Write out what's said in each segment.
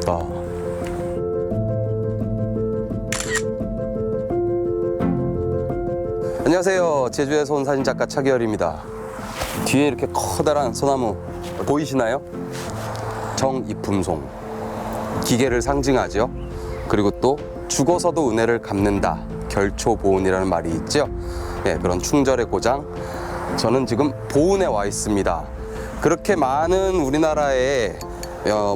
아. 안녕하세요. 제주에서 온 사진작가 차기열입니다. 뒤에 이렇게 커다란 소나무 보이시나요? 정이품송. 기계를 상징하죠. 그리고 또 죽어서도 은혜를 갚는다. 결초보은이라는 말이 있죠. 네, 그런 충절의 고장. 저는 지금 보은에 와 있습니다. 그렇게 많은 우리나라의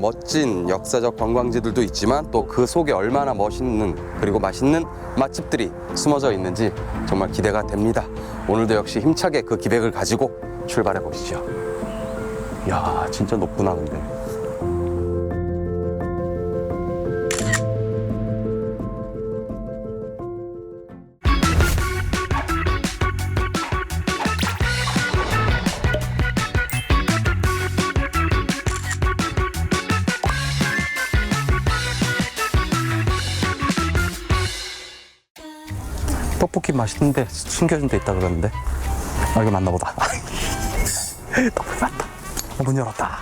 멋진 역사적 관광지들도 있지만 또 그 속에 얼마나 멋있는 그리고 맛있는 맛집들이 숨어져 있는지 정말 기대가 됩니다. 오늘도 역시 힘차게 그 기백을 가지고 출발해 보시죠. 이야, 진짜 높구나 근데. 떡볶이 맛있는데 숨겨진 데 있다 그러는데. 아, 이거 맞나 보다. 떡볶이 맞다. 문 열었다.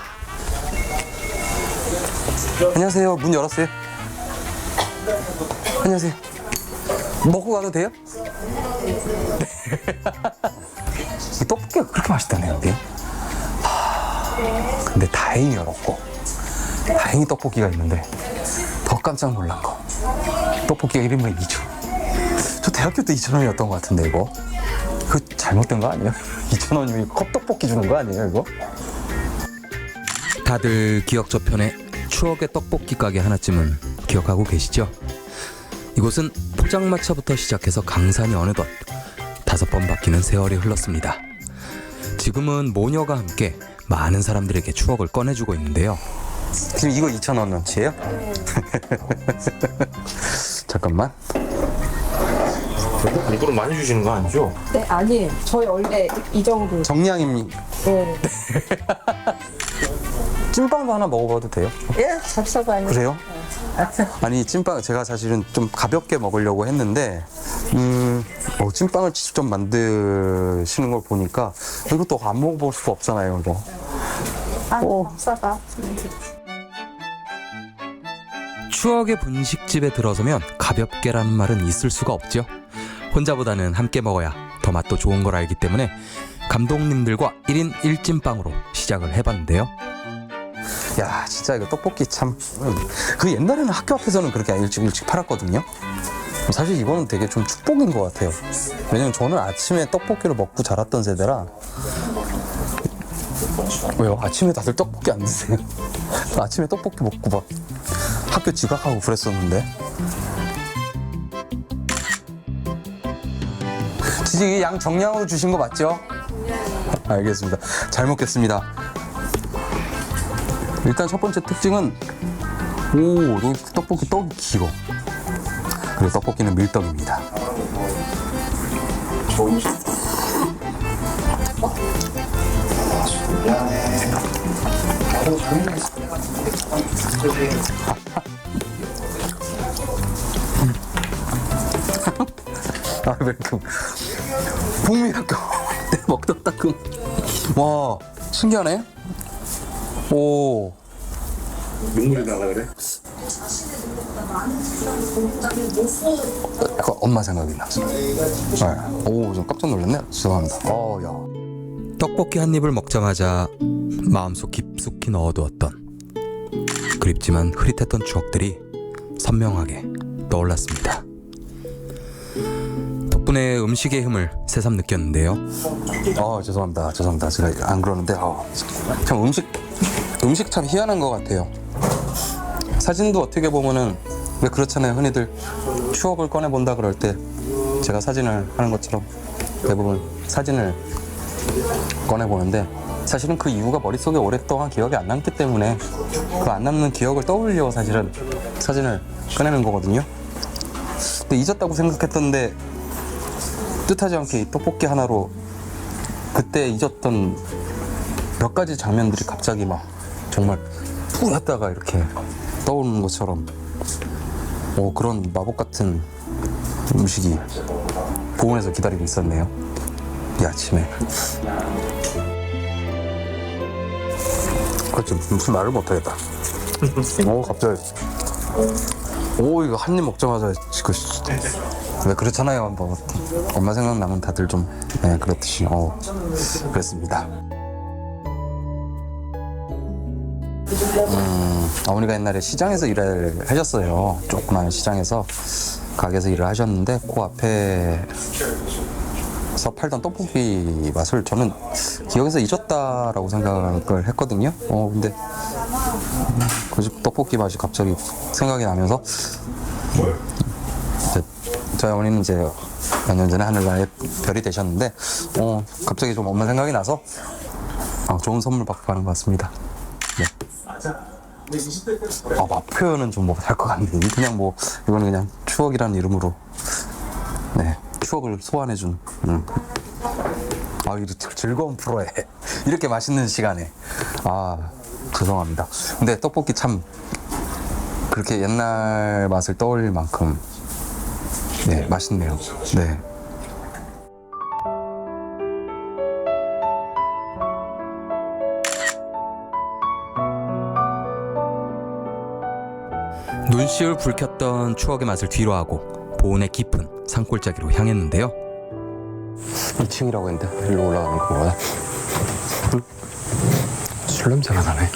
안녕하세요. 문 열었어요. 안녕하세요. 먹고 가도 돼요? 네. 떡볶이가 그렇게 맛있다네요, 여기. 근데 다행히 열었고, 다행히 떡볶이가 있는데 더 깜짝 놀란 거. 떡볶이가 1인분에 2,000원. 저 대학교 때 2,000원이었던 것 같은데 이거 잘못된 거 아니에요? 2,000원이면 컵떡볶이 주는 거 아니에요 이거? 다들 기억 저편에 추억의 떡볶이 가게 하나쯤은 기억하고 계시죠? 이곳은 포장마차부터 시작해서 강산이 어느덧 5번 바뀌는 세월이 흘렀습니다. 지금은 모녀가 함께 많은 사람들에게 추억을 꺼내주고 있는데요. 지금 이거 2,000원어치예요? 잠깐만. 일부러 많이 주시는 거 아니죠? 네, 아니에요. 저희 원래 이 정도. 정량입니다. 네. 찐빵도 하나 먹어봐도 돼요? 예, 잡숴봐요. 그래요? 아니, 찐빵 제가 사실은 좀 가볍게 먹으려고 했는데 찐빵을 직접 만드시는 걸 보니까 이것도 안 먹어볼 수가 없잖아요 이거. 싸가. 추억의 분식집에 들어서면 가볍게라는 말은 있을 수가 없죠. 혼자보다는 함께 먹어야 더 맛도 좋은 걸 알기 때문에 감독님들과 1인 1찐빵으로 시작을 해봤는데요. 야, 진짜 이거 떡볶이 참. 그 옛날에는 학교 앞에서는 그렇게 일찍 팔았거든요. 사실 이거는 되게 좀 축복인 것 같아요. 왜냐면 저는 아침에 떡볶이를 먹고 자랐던 세대라. 왜요? 아침에 다들 떡볶이 안 드세요? 아침에 떡볶이 먹고 막 학교 지각하고 그랬었는데. 지금 양 정량으로 주신 거 맞죠? 알겠습니다. 잘 먹겠습니다. 일단 첫 번째 특징은 여기 떡볶이 떡이 길어. 그리고 떡볶이는 밀떡입니다. 왜 이렇게 북미학교 때 먹던 따끔. 와, 신기하네. 오. 눈물이 나가 그래? 약간 엄마 생각이 나. 네. 오, 좀 깜짝 놀랐네. 죄송합니다. 야. 떡볶이 한 입을 먹자마자 마음속 깊숙이 넣어두었던 그립지만 흐릿했던 추억들이 선명하게 떠올랐습니다. 덕분에 음식의 힘을 새삼 느꼈는데요. 죄송합니다. 제가 안 그러는데, 참 음식 참 희한한 것 같아요. 사진도 어떻게 보면은 왜 그렇잖아요. 흔히들 추억을 꺼내본다 그럴 때 제가 사진을 하는 것처럼 대부분 사진을 꺼내보는데 사실은 그 이유가 머릿속에 오랫동안 기억이 안 남기 때문에 그 안 남는 기억을 떠올려 사실은 사진을 꺼내는 거거든요. 근데 잊었다고 생각했던데 뜻하지 않게 이 떡볶이 하나로 그때 잊었던 몇 가지 장면들이 갑자기 막 정말 뿌렸다가 이렇게 떠오르는 것처럼 그런 마법 같은 음식이 보은에서 기다리고 있었네요. 이 아침에. 그렇지, 무슨 말을 못하겠다. 오 갑자기. 오 이거 한 입 먹자마자 지금 왜 그렇잖아요. 뭐 엄마 생각나면 다들 좀 네, 그렇듯이 그랬습니다. 어머니가 옛날에 시장에서 일을 하셨어요. 조그마한 시장에서 가게에서 일을 하셨는데 그 앞에서 팔던 떡볶이 맛을 저는 기억에서 잊었다라고 생각을 했거든요. 근데 그 집 떡볶이 맛이 갑자기 생각이 나면서 이제 저희 어머니는 이제 몇 년 전에 하늘나라에 별이 되셨는데 갑자기 좀 엄마 생각이 나서 좋은 선물 받고 가는 것 같습니다. 네. 맛 표현은 좀 못할 것 같은데 그냥 뭐 이거는 그냥 추억이라는 이름으로 네 추억을 소환해준 이렇게 즐거운 프로에 이렇게 맛있는 시간에 죄송합니다. 근데 떡볶이 참 그렇게 옛날 맛을 떠올릴 만큼 네 맛있네요. 네. 눈시울 불켰던 추억의 맛을 뒤로하고 보온의 깊은 산골짜기로 향했는데요. 2층이라고 했는데 일로 올라가는 거야. 술 냄새가 나네.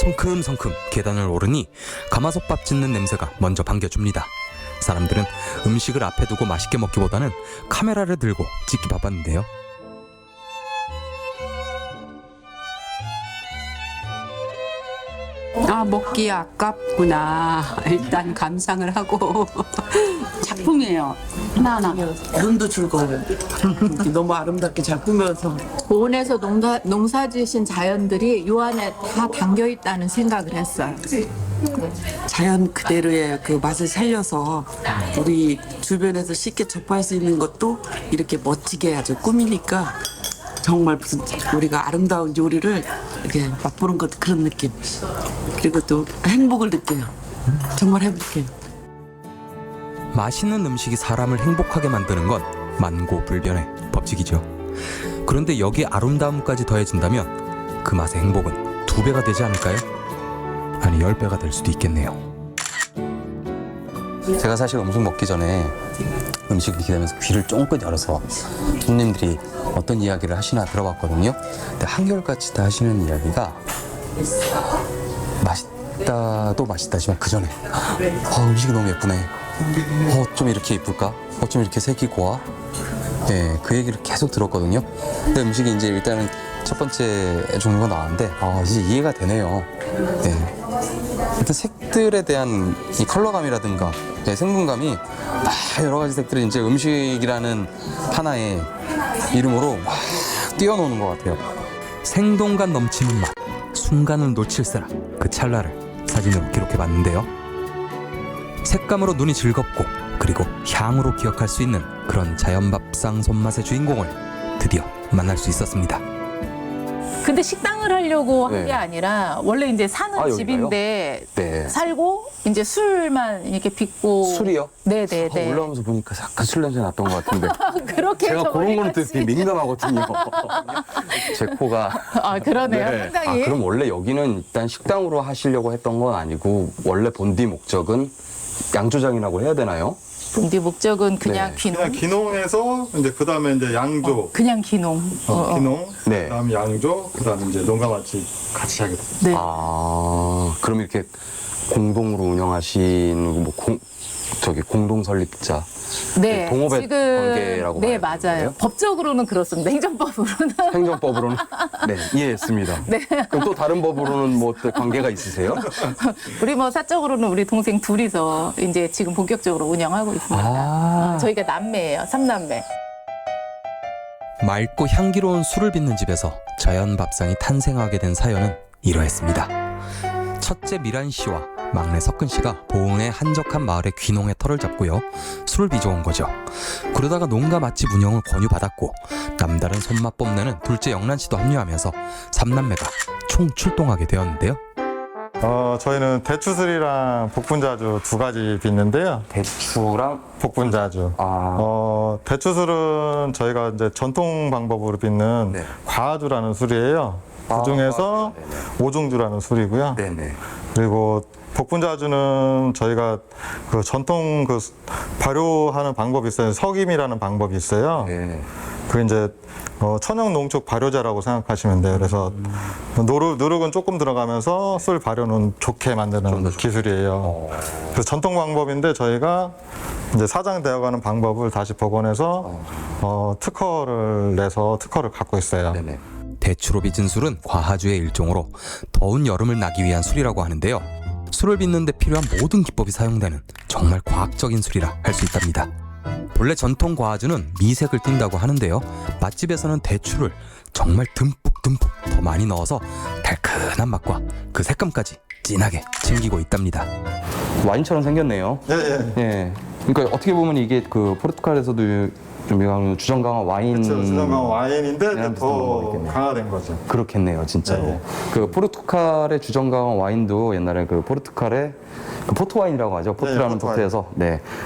성큼성큼 계단을 오르니 가마솥밥 짓는 냄새가 먼저 반겨줍니다. 사람들은 음식을 앞에 두고 맛있게 먹기보다는 카메라를 들고 찍기 바빴는데요. 먹기 아깝구나. 일단 감상을 하고 작품이에요. 하나하나. 눈도 즐거워. 너무 아름답게 잘 꾸며서. 보온에서 농사 지으신 자연들이 요 안에 다 담겨 있다는 생각을 했어요. 자연 그대로의 그 맛을 살려서 우리 주변에서 쉽게 접할 수 있는 것도 이렇게 멋지게 아주 꾸미니까 정말 무슨 우리가 아름다운 요리를 이렇게 맛보는 것 그런 느낌. 그리고 또 행복을 느껴요. 정말 행복해요. 맛있는 음식이 사람을 행복하게 만드는 건 만고불변의 법칙이죠. 그런데 여기에 아름다움까지 더해진다면 그 맛의 행복은 2배가 되지 않을까요? 아니 10배가 될 수도 있겠네요. 제가 사실 음식 먹기 전에 음식을 기다리면서 귀를 쫑긋 열어서 손님들이 어떤 이야기를 하시나 들어봤거든요. 근데 한결같이 다 하시는 이야기가 맛있다도 맛있다지만 그 전에 음식이 너무 예쁘네. 좀 이렇게 예쁠까? 좀 이렇게 색이 고와? 네, 그 얘기를 계속 들었거든요. 근데 음식이 이제 일단은 첫 번째 종류가 나왔는데 이제 이해가 되네요. 네. 일단 색들에 대한 이 컬러감이라든가 생분감이 여러 가지 색들이 이제 음식이라는 하나의 이름으로 막 뛰어노는 것 같아요. 생동감 넘치는 맛, 순간을 놓칠세라 그 찰나를 사진으로 기록해봤는데요. 색감으로 눈이 즐겁고 그리고 향으로 기억할 수 있는 그런 자연밥상 손맛의 주인공을 드디어 만날 수 있었습니다. 근데 식당을 하려고 한 네. 게 아니라 원래 이제 사는 여기가요? 집인데 네. 살고 이제 술만 이렇게 빚고 술이요? 네네네. 올라오면서 보니까 약간 술 냄새 났던 것 같은데 그렇게 제가 해서 그런 거는 머리같이- 되게 민감하거든요. 제 코가. 그러네요. 네. 상당히. 그럼 원래 여기는 일단 식당으로 하시려고 했던 건 아니고 원래 본디 목적은 양조장이라고 해야 되나요? 본디 목적은 그냥 네. 귀농. 그냥 기농에서 이제 그 다음에 이제 양조, 그냥 귀농. 기농, 네. 그다음에 양조, 그다음에 이제 농가마치 같이 하게 됐어요. 네. 그럼 이렇게 공동으로 운영하시는 공동 설립자. 네. 동업의 관계라고 네, 봐야 되는 맞아요. 거예요? 법적으로는 그렇습니다. 행정법으로는. 행정법으로는 네 이해했습니다. 네. 그럼 또 다른 법으로는 뭐 어떤 관계가 있으세요? 우리 사적으로는 우리 동생 둘이서 이제 지금 본격적으로 운영하고 있습니다. 저희가 남매예요. 3남매. 맑고 향기로운 술을 빚는 집에서 자연밥상이 탄생하게 된 사연은 이러했습니다. 첫째 미란 씨와 막내 석근 씨가 보은의 한적한 마을의 귀농의 터를 잡고요. 술을 빚어온 거죠. 그러다가 농가 맛집 운영을 권유받았고 남다른 손맛 뽐내는 둘째 영란 씨도 합류하면서 3남매가 총 출동하게 되었는데요. 저희는 대추술이랑 복분자주 두 가지 빚는데요. 대추랑 복분자주. 대추술은 저희가 이제 전통 방법으로 빚는 네. 과주라는 술이에요. 그 중에서 오중주라는 술이고요. 네네. 그리고 복분자주는 저희가 그 전통 그 발효하는 방법이 있어요. 석임이라는 방법이 있어요. 네. 그 이제 천연 농축 발효제라고 생각하시면 돼요. 그래서 누룩은 조금 들어가면서 술 발효는 좋게 만드는 기술이에요. 그래서 전통 방법인데 저희가 이제 사장되어가는 방법을 다시 복원해서 특허를 내서 특허를 갖고 있어요. 네네. 대추로 빚은 술은 과하주의 일종으로 더운 여름을 나기 위한 술이라고 하는데요. 술을 빚는데 필요한 모든 기법이 사용되는 정말 과학적인 술이라 할 수 있답니다. 본래 전통 과하주는 미색을 띈다고 하는데요. 맛집에서는 대추를 정말 듬뿍듬뿍 더 많이 넣어서 달큰한 맛과 그 색감까지 진하게 챙기고 있답니다. 와인처럼 생겼네요. 예. 예. 그러니까 어떻게 보면 이게 그 포르투갈에서도 좀 유명한 주정 강화 와인. 그렇죠. 주정강 와인인데 비슷한 더 방법이겠네요. 강화된 거죠. 그렇겠네요, 진짜로. 네. 그 포르투갈의 주정 강화 와인도 옛날에 그 포르투갈의 그 포트 와인이라고 하죠. 포트라는 포트 와인. 포트에서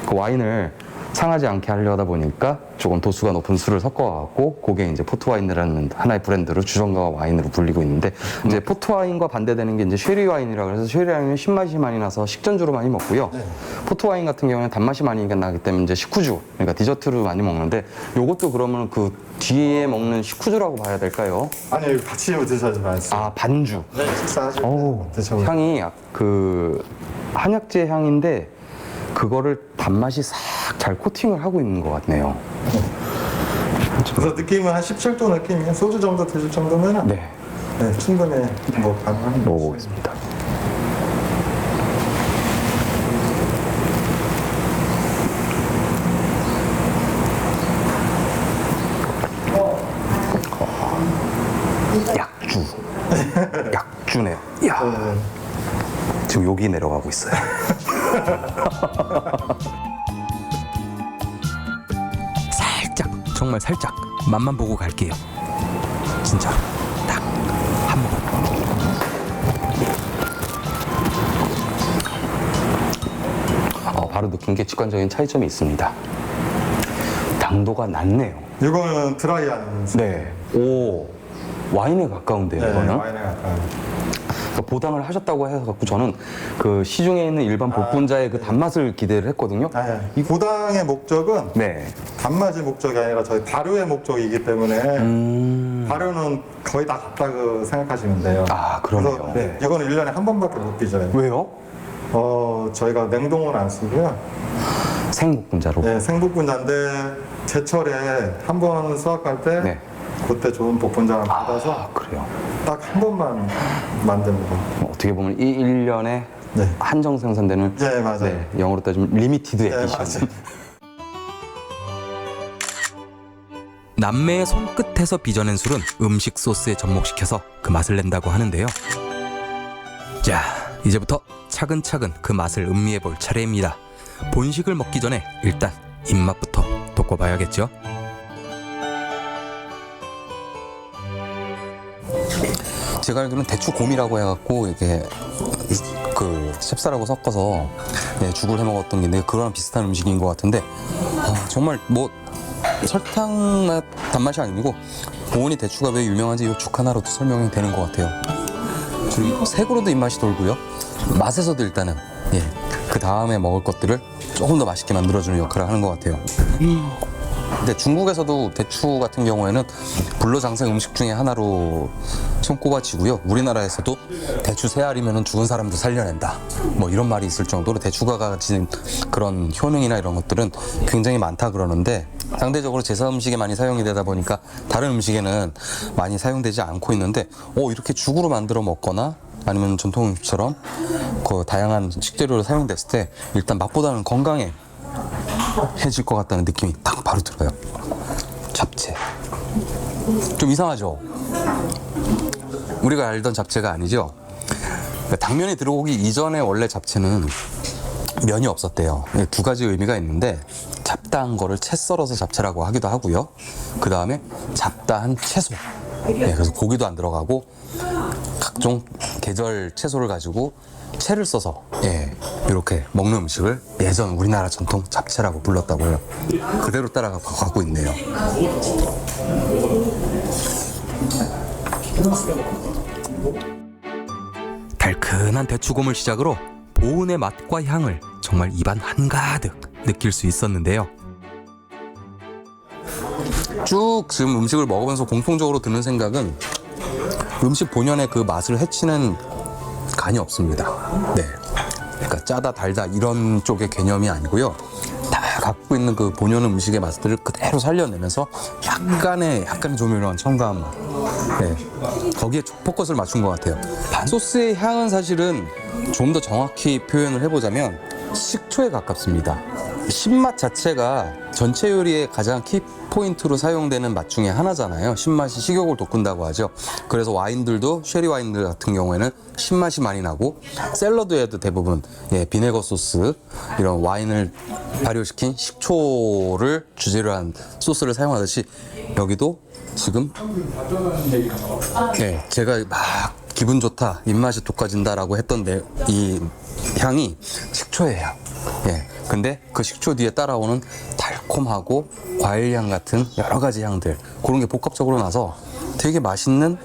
그 와인을 상하지 않게 하려다 보니까 조금 도수가 높은 술을 섞어갖고 그게 이제 포트 와인이라는 하나의 브랜드로 주정강화 와인으로 불리고 있는데 이제 포트 와인과 반대되는 게 이제 쉐리 와인이라고 해서 쉐리 와인은 신맛이 많이 나서 식전주로 많이 먹고요. 포트 와인 같은 경우는 단맛이 많이 나기 때문에 이제 식후주, 그러니까 디저트로 많이 먹는데 요것도 그러면 그 뒤에 먹는 식후주라고 봐야 될까요? 아니 같이 드셔야지 맛있어요. 아, 반주. 네, 식사하실 어우, 때 드셔보세요. 향이 그 한약재 향인데 그거를 단맛이 싹 잘 코팅을 하고 있는 것 같네요. 그래서 느낌은 한 17도 느낌이에요. 소주 정도 드실 정도면 네, 충분히 뭐 가능한 거죠. 먹어보겠습니다. 약주. 약주네요. 이야. 지금 여기 내려가고 있어요. 살짝, 정말 살짝 맛만 보고 갈게요. 진짜 딱 한 모금. 바로 느낀 게 직관적인 차이점이 있습니다. 당도가 낮네요. 이거는 드라이한 술. 네. 오, 와인에 가까운데요, 네, 이거는? 와인에 가까운. 그러니까 보당을 하셨다고 해서 갖고 저는 그 시중에 있는 일반 복분자의 그 단맛을 기대를 했거든요. 이 고당의 목적은 네. 단맛의 목적이 아니라 저희 발효의 목적이기 때문에 발효는 거의 다 같다고 생각하시면 돼요. 아, 그러네요. 그래서 이거는 1년에 한 번밖에 못 빚어요. 왜요? 저희가 냉동은 안 쓰고요. 생복분자로. 네, 생복분자인데 제철에 한 번 수확할 때 네. 그때 좋은 복분자만 받아서 아, 그래요. 딱 한 번만 만듭니다. 어떻게 보면 이 1년에 네. 한정 생산되는 네, 맞아요. 영어로 따지면 리미티드 네, 에디션. 맞아요. 남매의 손끝에서 빚어낸 술은 음식 소스에 접목시켜서 그 맛을 낸다고 하는데요. 자, 이제부터 차근차근 그 맛을 음미해 볼 차례입니다. 본식을 먹기 전에 일단 입맛부터 돋궈봐야겠죠. 제가 알기로는 대추곰이라고 해갖고 이게 그 cep쌀하고 섞어서 죽을 해 먹었던 게 있는데 그거랑 비슷한 음식인 것 같은데 정말 뭐 설탕 맛 단맛이 아니고 보온이 대추가 왜 유명한지 이 죽 하나로도 설명이 되는 것 같아요. 그리고 색으로도 입맛이 돌고요. 맛에서도 일단은 그 다음에 먹을 것들을 조금 더 맛있게 만들어주는 역할을 하는 것 같아요. 근데 중국에서도 대추 같은 경우에는 불로장생 음식 중에 하나로 손꼽아지고요. 우리나라에서도 대추 세 알이면 죽은 사람도 살려낸다. 뭐 이런 말이 있을 정도로 대추가 가진 그런 효능이나 이런 것들은 굉장히 많다 그러는데 상대적으로 제사 음식에 많이 사용이 되다 보니까 다른 음식에는 많이 사용되지 않고 있는데 이렇게 죽으로 만들어 먹거나 아니면 전통 음식처럼 그 다양한 식재료로 사용됐을 때 일단 맛보다는 건강해 해질 것 같다는 느낌이 딱 바로 들어요. 잡채 좀 이상하죠? 우리가 알던 잡채가 아니죠? 그러니까 당면이 들어오기 이전에 원래 잡채는 면이 없었대요. 두 가지 의미가 있는데 잡다한 거를 채 썰어서 잡채라고 하기도 하고요. 그 다음에 잡다한 채소. 그래서 고기도 안 들어가고 각종 계절 채소를 가지고 채를 써서 이렇게 먹는 음식을 예전 우리나라 전통 잡채라고 불렀다고 해요. 그대로 따라가고 있네요. 달큰한 대추곰을 시작으로 보은의 맛과 향을 정말 입안 한가득 느낄 수 있었는데요. 쭉 지금 음식을 먹으면서 공통적으로 드는 생각은 음식 본연의 그 맛을 해치는 간이 없습니다. 네. 그러니까 짜다 달다 이런 쪽의 개념이 아니고요. 다 갖고 있는 그 본연 음식의 맛들을 그대로 살려내면서 약간의 조밀한 첨가한 맛. 네. 거기에 포커스를 맞춘 것 같아요. 소스의 향은 사실은 좀 더 정확히 표현을 해보자면 식초에 가깝습니다. 신맛 자체가 전체 요리의 가장 키포인트로 사용되는 맛 중에 하나잖아요. 신맛이 식욕을 돋군다고 하죠. 그래서 와인들도 쉐리 와인들 같은 경우에는 신맛이 많이 나고 샐러드에도 대부분 비네거 소스 이런 와인을 발효시킨 식초를 주재료 한 소스를 사용하듯이 여기도 지금 제가 막 기분 좋다, 입맛이 돋궈진다라고 했던 이 향이 식초예요. 근데 그 식초 뒤에 따라오는 달콤하고 과일향 같은 여러 가지 향들 그런 게 복합적으로 나서 되게 맛있는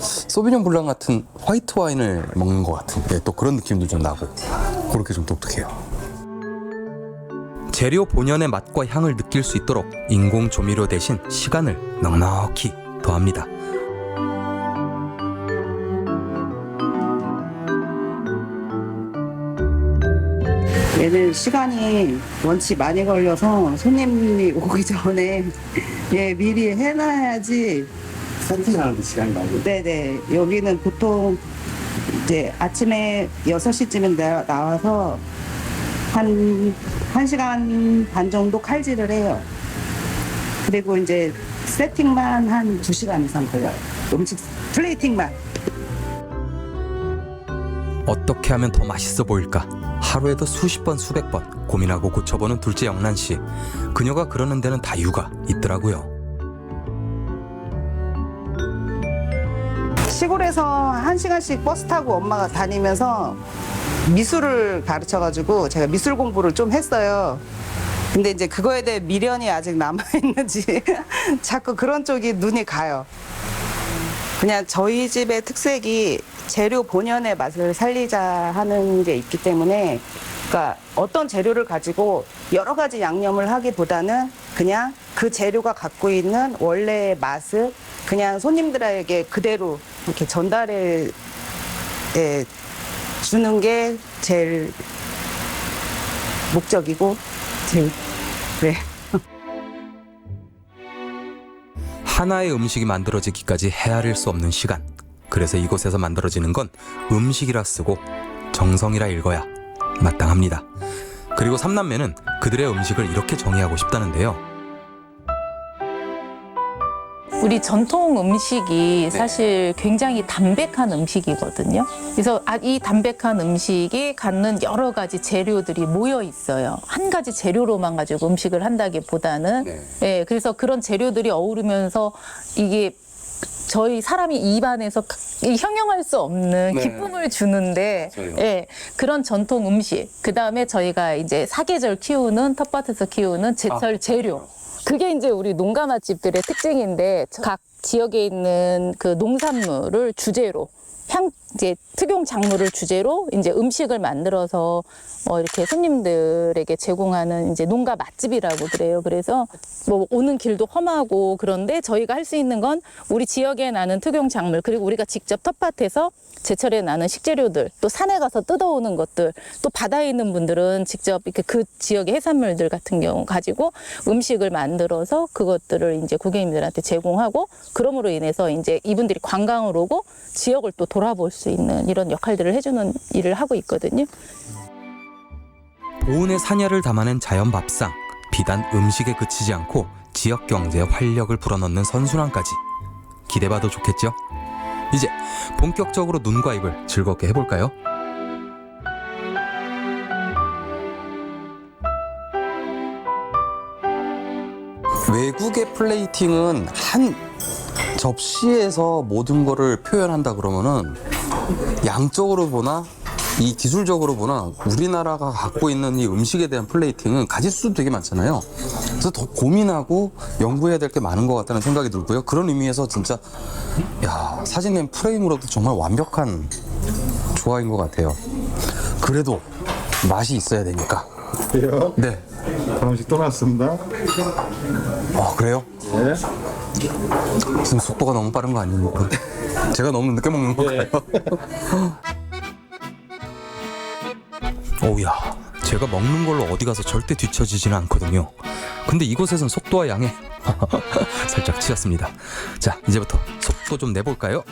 소비뇽 블랑 같은 화이트 와인을 먹는 것 같은 또 그런 느낌도 좀 나고 그렇게 좀 독특해요. 재료 본연의 맛과 향을 느낄 수 있도록 인공 조미료 대신 시간을 넉넉히 더합니다. 얘는 시간이 원치 많이 걸려서 손님이 오기 전에 미리 해놔야지. 세팅하는데 시간이 많이. 네네. 여기는 보통 이제 아침에 6시쯤에 나와서 한 1시간 반 정도 칼질을 해요. 그리고 이제 세팅만 한 2시간 이상 걸려요. 음식 플레이팅만. 어떻게 하면 더 맛있어 보일까? 하루에도 수십 번 수백 번 고민하고 고쳐보는 둘째 영란 씨. 그녀가 그러는 데는 다 이유가 있더라고요. 시골에서 1시간씩 버스 타고 엄마가 다니면서 미술을 가르쳐가지고 제가 미술 공부를 좀 했어요. 근데 이제 그거에 대해 미련이 아직 남아있는지 자꾸 그런 쪽이 눈이 가요. 그냥 저희 집의 특색이 재료 본연의 맛을 살리자 하는 게 있기 때문에, 그러니까 어떤 재료를 가지고 여러 가지 양념을 하기보다는 그냥 그 재료가 갖고 있는 원래의 맛을 그냥 손님들에게 그대로 이렇게 전달해 주는 게 제일 목적이고 제일 하나의 음식이 만들어지기까지 헤아릴 수 없는 시간. 그래서 이곳에서 만들어지는 건 음식이라 쓰고 정성이라 읽어야 마땅합니다. 그리고 삼남매는 그들의 음식을 이렇게 정의하고 싶다는데요. 우리 전통 음식이 사실 굉장히 담백한 음식이거든요. 그래서 이 담백한 음식이 갖는 여러 가지 재료들이 모여 있어요. 한 가지 재료로만 가지고 음식을 한다기보다는 그래서 그런 재료들이 어우르면서 이게 저희 사람이 입안에서 형용할 수 없는 기쁨을 주는데 그런 전통 음식, 그다음에 저희가 이제 사계절 키우는 텃밭에서 키우는 제철 재료, 그게 이제 우리 농가 맛집들의 특징인데, 각 지역에 있는 그 농산물을 주제로 이제 특용 작물을 주제로 이제 음식을 만들어서 이렇게 손님들에게 제공하는 이제 농가 맛집이라고 그래요. 그래서 뭐 오는 길도 험하고 그런데 저희가 할 수 있는 건 우리 지역에 나는 특용 작물, 그리고 우리가 직접 텃밭에서 제철에 나는 식재료들, 또 산에 가서 뜯어오는 것들, 또 바다에 있는 분들은 직접 이렇게 그 지역의 해산물들 같은 경우 가지고 음식을 만들어서 그것들을 이제 고객님들한테 제공하고, 그럼으로 인해서 이제 이분들이 관광을 오고 지역을 또 돌아볼 수 있는 이런 역할들을 해주는 일을 하고 있거든요. 보은의 사냐를 담아낸 자연 밥상, 비단 음식에 그치지 않고 지역 경제에 활력을 불어넣는 선순환까지 기대봐도 좋겠죠? 이제 본격적으로 눈과 입을 즐겁게 해볼까요? 외국의 플레이팅은 한 접시에서 모든 거를 표현한다 그러면은 양적으로 보나 이 기술적으로 보나 우리나라가 갖고 있는 이 음식에 대한 플레이팅은 가짓수도 되게 많잖아요. 그래서 더 고민하고 연구해야 될 게 많은 것 같다는 생각이 들고요. 그런 의미에서 진짜 야, 사진은 프레임으로도 정말 완벽한 조화인 것 같아요. 그래도 맛이 있어야 되니까. 그래요? 네. 다음 음식 또 나왔습니다. 그래요? 네. 지금 속도가 너무 빠른 거 아닙니까? 제가 너무 늦게 먹는 건가요? 오우야, 제가 먹는 걸로 어디 가서 절대 뒤처지지는 않거든요. 근데 이곳에선 속도와 양에 살짝 치였습니다. 자, 이제부터 속도 좀 내볼까요?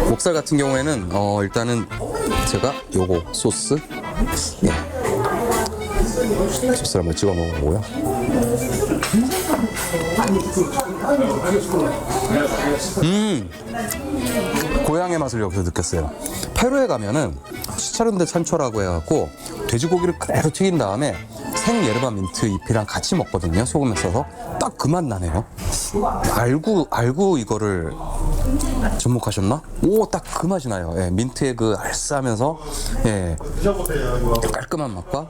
목살 같은 경우에는 일단은 제가 요거 소스 소스를 한번 찍어 먹어보고요. 고향의 맛을 여기서 느꼈어요. 페루에 가면은 치차른데 찬초라고 해갖고 돼지고기를 그대로 튀긴 다음에 생 예르바 민트 잎이랑 같이 먹거든요. 소금에 써서 딱 그 맛 나네요. 알고 이거를 접목하셨나? 오, 딱 그 맛이 나요. 예, 민트의 그 알싸하면서 깔끔한 맛과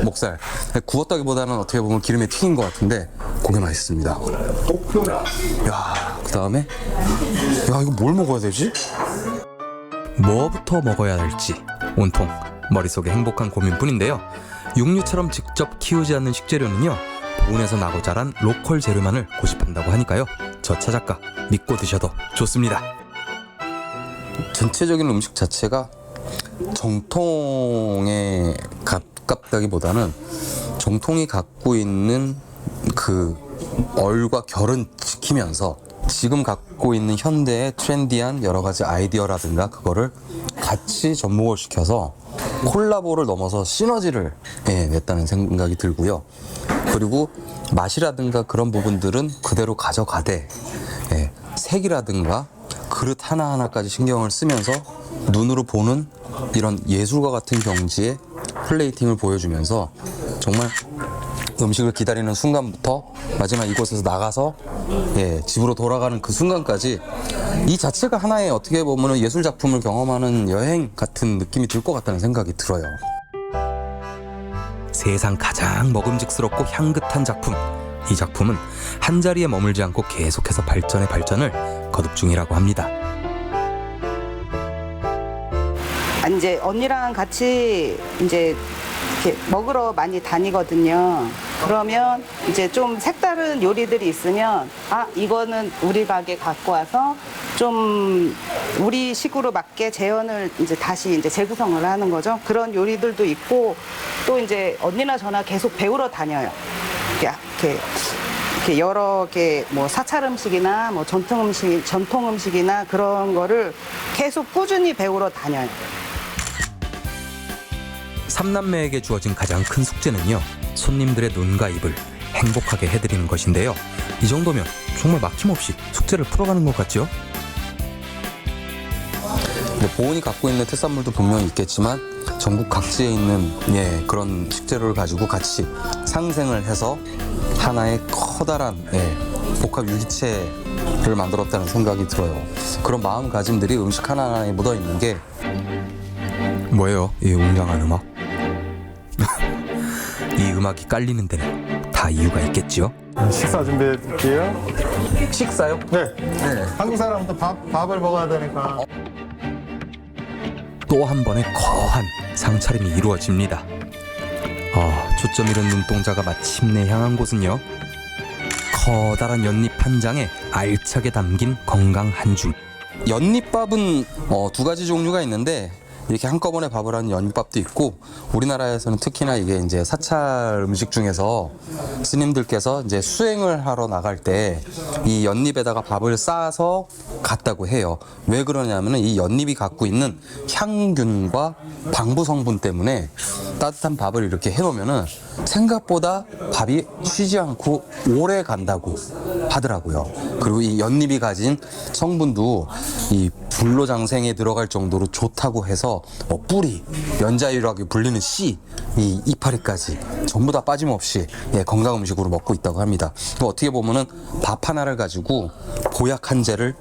목살. 구웠다기보다는 어떻게 보면 기름에 튀긴 것 같은데 그게 맛있습니다. 야, 그 다음에 야, 이거 뭘 먹어야 되지? 뭐부터 먹어야 할지 온통 머릿속에 행복한 고민뿐인데요. 육류처럼 직접 키우지 않는 식재료는요, 보은에서 나고 자란 로컬 재료만을 고집한다고 하니까요, 저 차 작가 믿고 드셔도 좋습니다. 전체적인 음식 자체가 정통에 가깝다기보다는 정통이 갖고 있는 그 얼과 결은 지키면서 지금 갖고 있는 현대의 트렌디한 여러 가지 아이디어라든가 그거를 같이 접목을 시켜서 콜라보를 넘어서 시너지를 냈다는 생각이 들고요. 그리고 맛이라든가 그런 부분들은 그대로 가져가되 색이라든가 그릇 하나하나까지 신경을 쓰면서 눈으로 보는 이런 예술과 같은 경지의 플레이팅을 보여주면서 정말 음식을 기다리는 순간부터 마지막 이곳에서 나가서 집으로 돌아가는 그 순간까지 이 자체가 하나의 어떻게 보면 예술 작품을 경험하는 여행 같은 느낌이 들 것 같다는 생각이 들어요. 세상 가장 먹음직스럽고 향긋한 작품. 이 작품은 한 자리에 머물지 않고 계속해서 발전을 거듭 중이라고 합니다. 이제 언니랑 같이 이제 이렇게 먹으러 많이 다니거든요. 그러면 이제 좀 색다른 요리들이 있으면 이거는 우리 가게 갖고 와서 좀 우리 식으로 맞게 재현을 이제 다시 이제 재구성을 하는 거죠. 그런 요리들도 있고 또 이제 언니나 저나 계속 배우러 다녀요. 이렇게 여러 개 뭐 사찰 음식이나 뭐 전통 음식이나 그런 거를 계속 꾸준히 배우러 다녀요. 삼남매에게 주어진 가장 큰 숙제는요, 손님들의 눈과 입을 행복하게 해드리는 것인데요. 이 정도면 정말 막힘없이 숙제를 풀어가는 것 같죠? 보은이 갖고 있는 특산물도 분명히 있겠지만 전국 각지에 있는 그런 식재료를 가지고 같이 상생을 해서 하나의 커다란 복합 유기체를 만들었다는 생각이 들어요. 그런 마음가짐들이 음식 하나하나에 묻어있는 게 뭐예요, 이 웅장한 음악? 이 음악이 깔리는 데는 다 이유가 있겠지요? 식사 준비해 드릴게요. 식사요? 네. 한국 사람은 밥을 먹어야 되니까. 또 한 번의 거한 상차림이 이루어집니다. 초점 잃은 눈동자가 마침내 향한 곳은요, 커다란 연잎 한 장에 알차게 담긴 건강 한 줌. 연잎밥은 두 가지 종류가 있는데 이렇게 한꺼번에 밥을 하는 연잎밥도 있고, 우리나라에서는 특히나 이게 이제 사찰 음식 중에서 스님들께서 이제 수행을 하러 나갈 때 이 연잎에다가 밥을 싸서 갔다고 해요. 왜 그러냐면은 이 연잎이 갖고 있는 향균과 방부 성분 때문에 따뜻한 밥을 이렇게 해놓으면은 생각보다 밥이 쉬지 않고 오래 간다고 하더라고요. 그리고 이 연잎이 가진 성분도 이 불로장생에 들어갈 정도로 좋다고 해서 뿌리, 연자유라고 불리는 씨, 이 이파리까지 전부 다 빠짐없이 건강 음식으로 먹고 있다고 합니다. 어떻게 보면은 밥 하나를 가지고 보약 한 재를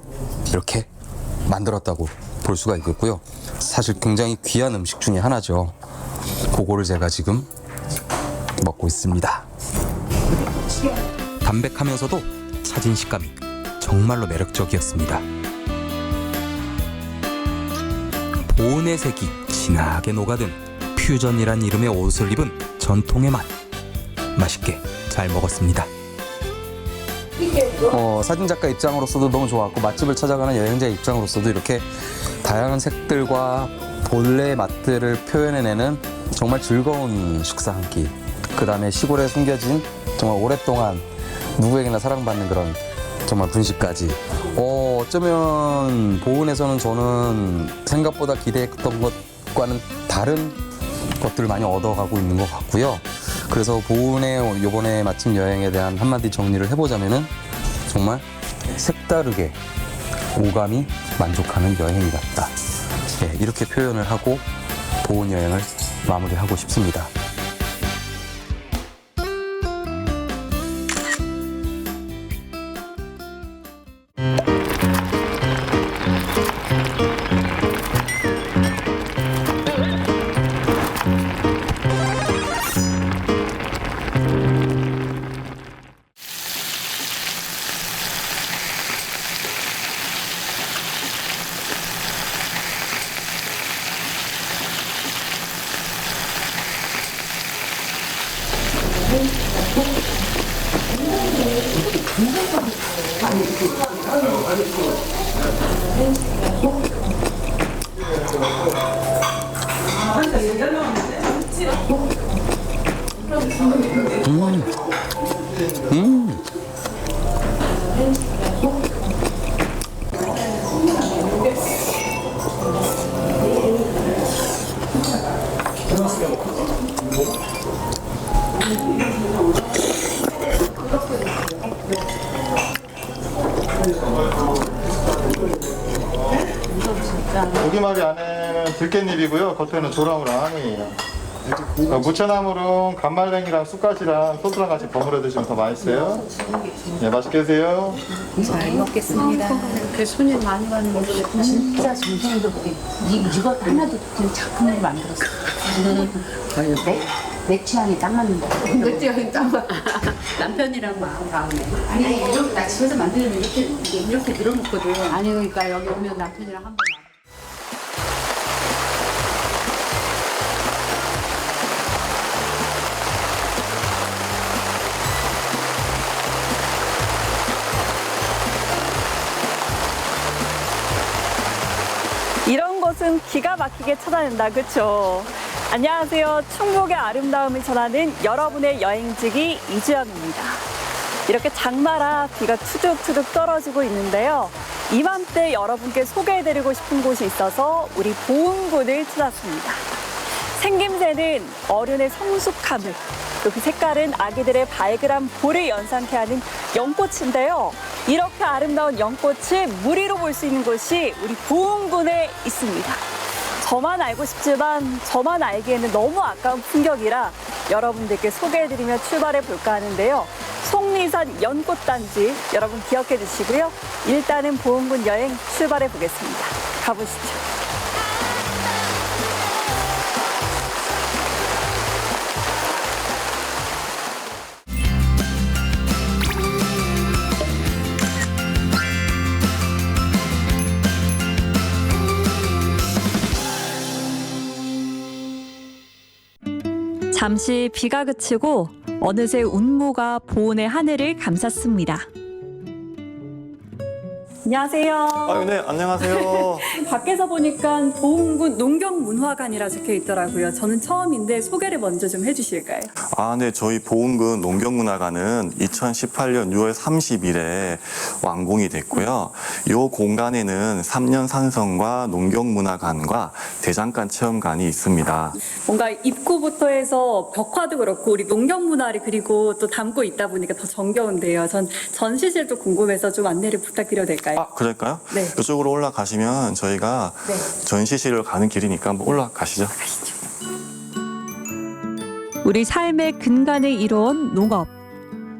이렇게 만들었다고 볼 수가 있겠고요. 사실 굉장히 귀한 음식 중에 하나죠. 그거를 제가 지금 먹고 있습니다. 담백하면서도 차진 식감이 정말로 매력적이었습니다. 보온의 색이 진하게 녹아든 퓨전이란 이름의 옷을 입은 전통의 맛. 맛있게 잘 먹었습니다. 사진작가 입장으로서도 너무 좋았고 맛집을 찾아가는 여행자 입장으로서도 이렇게 다양한 색들과 본래의 맛들을 표현해내는 정말 즐거운 식사 한 끼. 그 다음에 시골에 숨겨진 정말 오랫동안 누구에게나 사랑받는 그런 정말 분식까지. 어쩌면 보은에서는 저는 생각보다 기대했던 것과는 다른 것들을 많이 얻어가고 있는 것 같고요. 그래서 보은의 이번에 맛집 여행에 대한 한마디 정리를 해보자면은 정말 색다르게 오감이 만족하는 여행이 같다. 네, 이렇게 표현을 하고 보은 여행을 마무리하고 싶습니다. 고기말이 안에는 들깻잎이고요. 겉에는 조랑으로 항이에요. 무채나물은 간말랭이랑 쑥갓이랑 소스랑 같이 버무려 드시면 더 맛있어요. 네, 맛있게 드세요. 잘 먹겠습니다. 그 손님 많이 가는 거 진짜 정성도 이거 하나도 지금 작품을 만들었어. 내 취향이 딱 맞는다. 내 취향이 딱 맞. 남편이랑 마음 다음에. 아니 이렇게 나 집에서 만들면 이렇게 늘어놓거든. 아니 그러니까 여기 오면 남편이랑 한 번. 이런 곳은 기가 막히게 찾아낸다, 그쵸? 안녕하세요. 충북의 아름다움을 전하는 여러분의 여행지기 이주연입니다. 이렇게 장마라 비가 투둑투둑 떨어지고 있는데요. 이맘때 여러분께 소개해드리고 싶은 곳이 있어서 우리 보은군을 찾았습니다. 생김새는 어른의 성숙함을, 또 그 색깔은 아기들의 발그란 볼을 연상케 하는 연꽃인데요. 이렇게 아름다운 연꽃을 무리로 볼 수 있는 곳이 우리 보은군에 있습니다. 저만 알고 싶지만 저만 알기에는 너무 아까운 풍경이라 여러분들께 소개해드리며 출발해 볼까 하는데요. 속리산 연꽃단지 여러분 기억해 주시고요. 일단은 보은군 여행 출발해 보겠습니다. 가보시죠. 잠시 비가 그치고 어느새 운무가 보은의 하늘을 감쌌습니다. 안녕하세요. 네, 안녕하세요. 밖에서 보니까 보은군 농경문화관이라 적혀 있더라고요. 저는 처음인데 소개를 먼저 좀 해주실까요? 네. 저희 보은군 농경문화관은 2018년 6월 30일에 완공이 됐고요. 이 공간에는 3년 산성과 농경문화관과 대장간 체험관이 있습니다. 뭔가 입구부터 해서 벽화도 그렇고 우리 농경문화를 그리고 또 담고 있다 보니까 더 정겨운데요. 전 전시실도 궁금해서 좀 안내를 부탁드려도 될까요? 그럴까요? 네. 이쪽으로 올라가시면 저희가 전시실을 가는 길이니까 한번 올라가시죠. 우리 삶의 근간을 이뤄온 농업.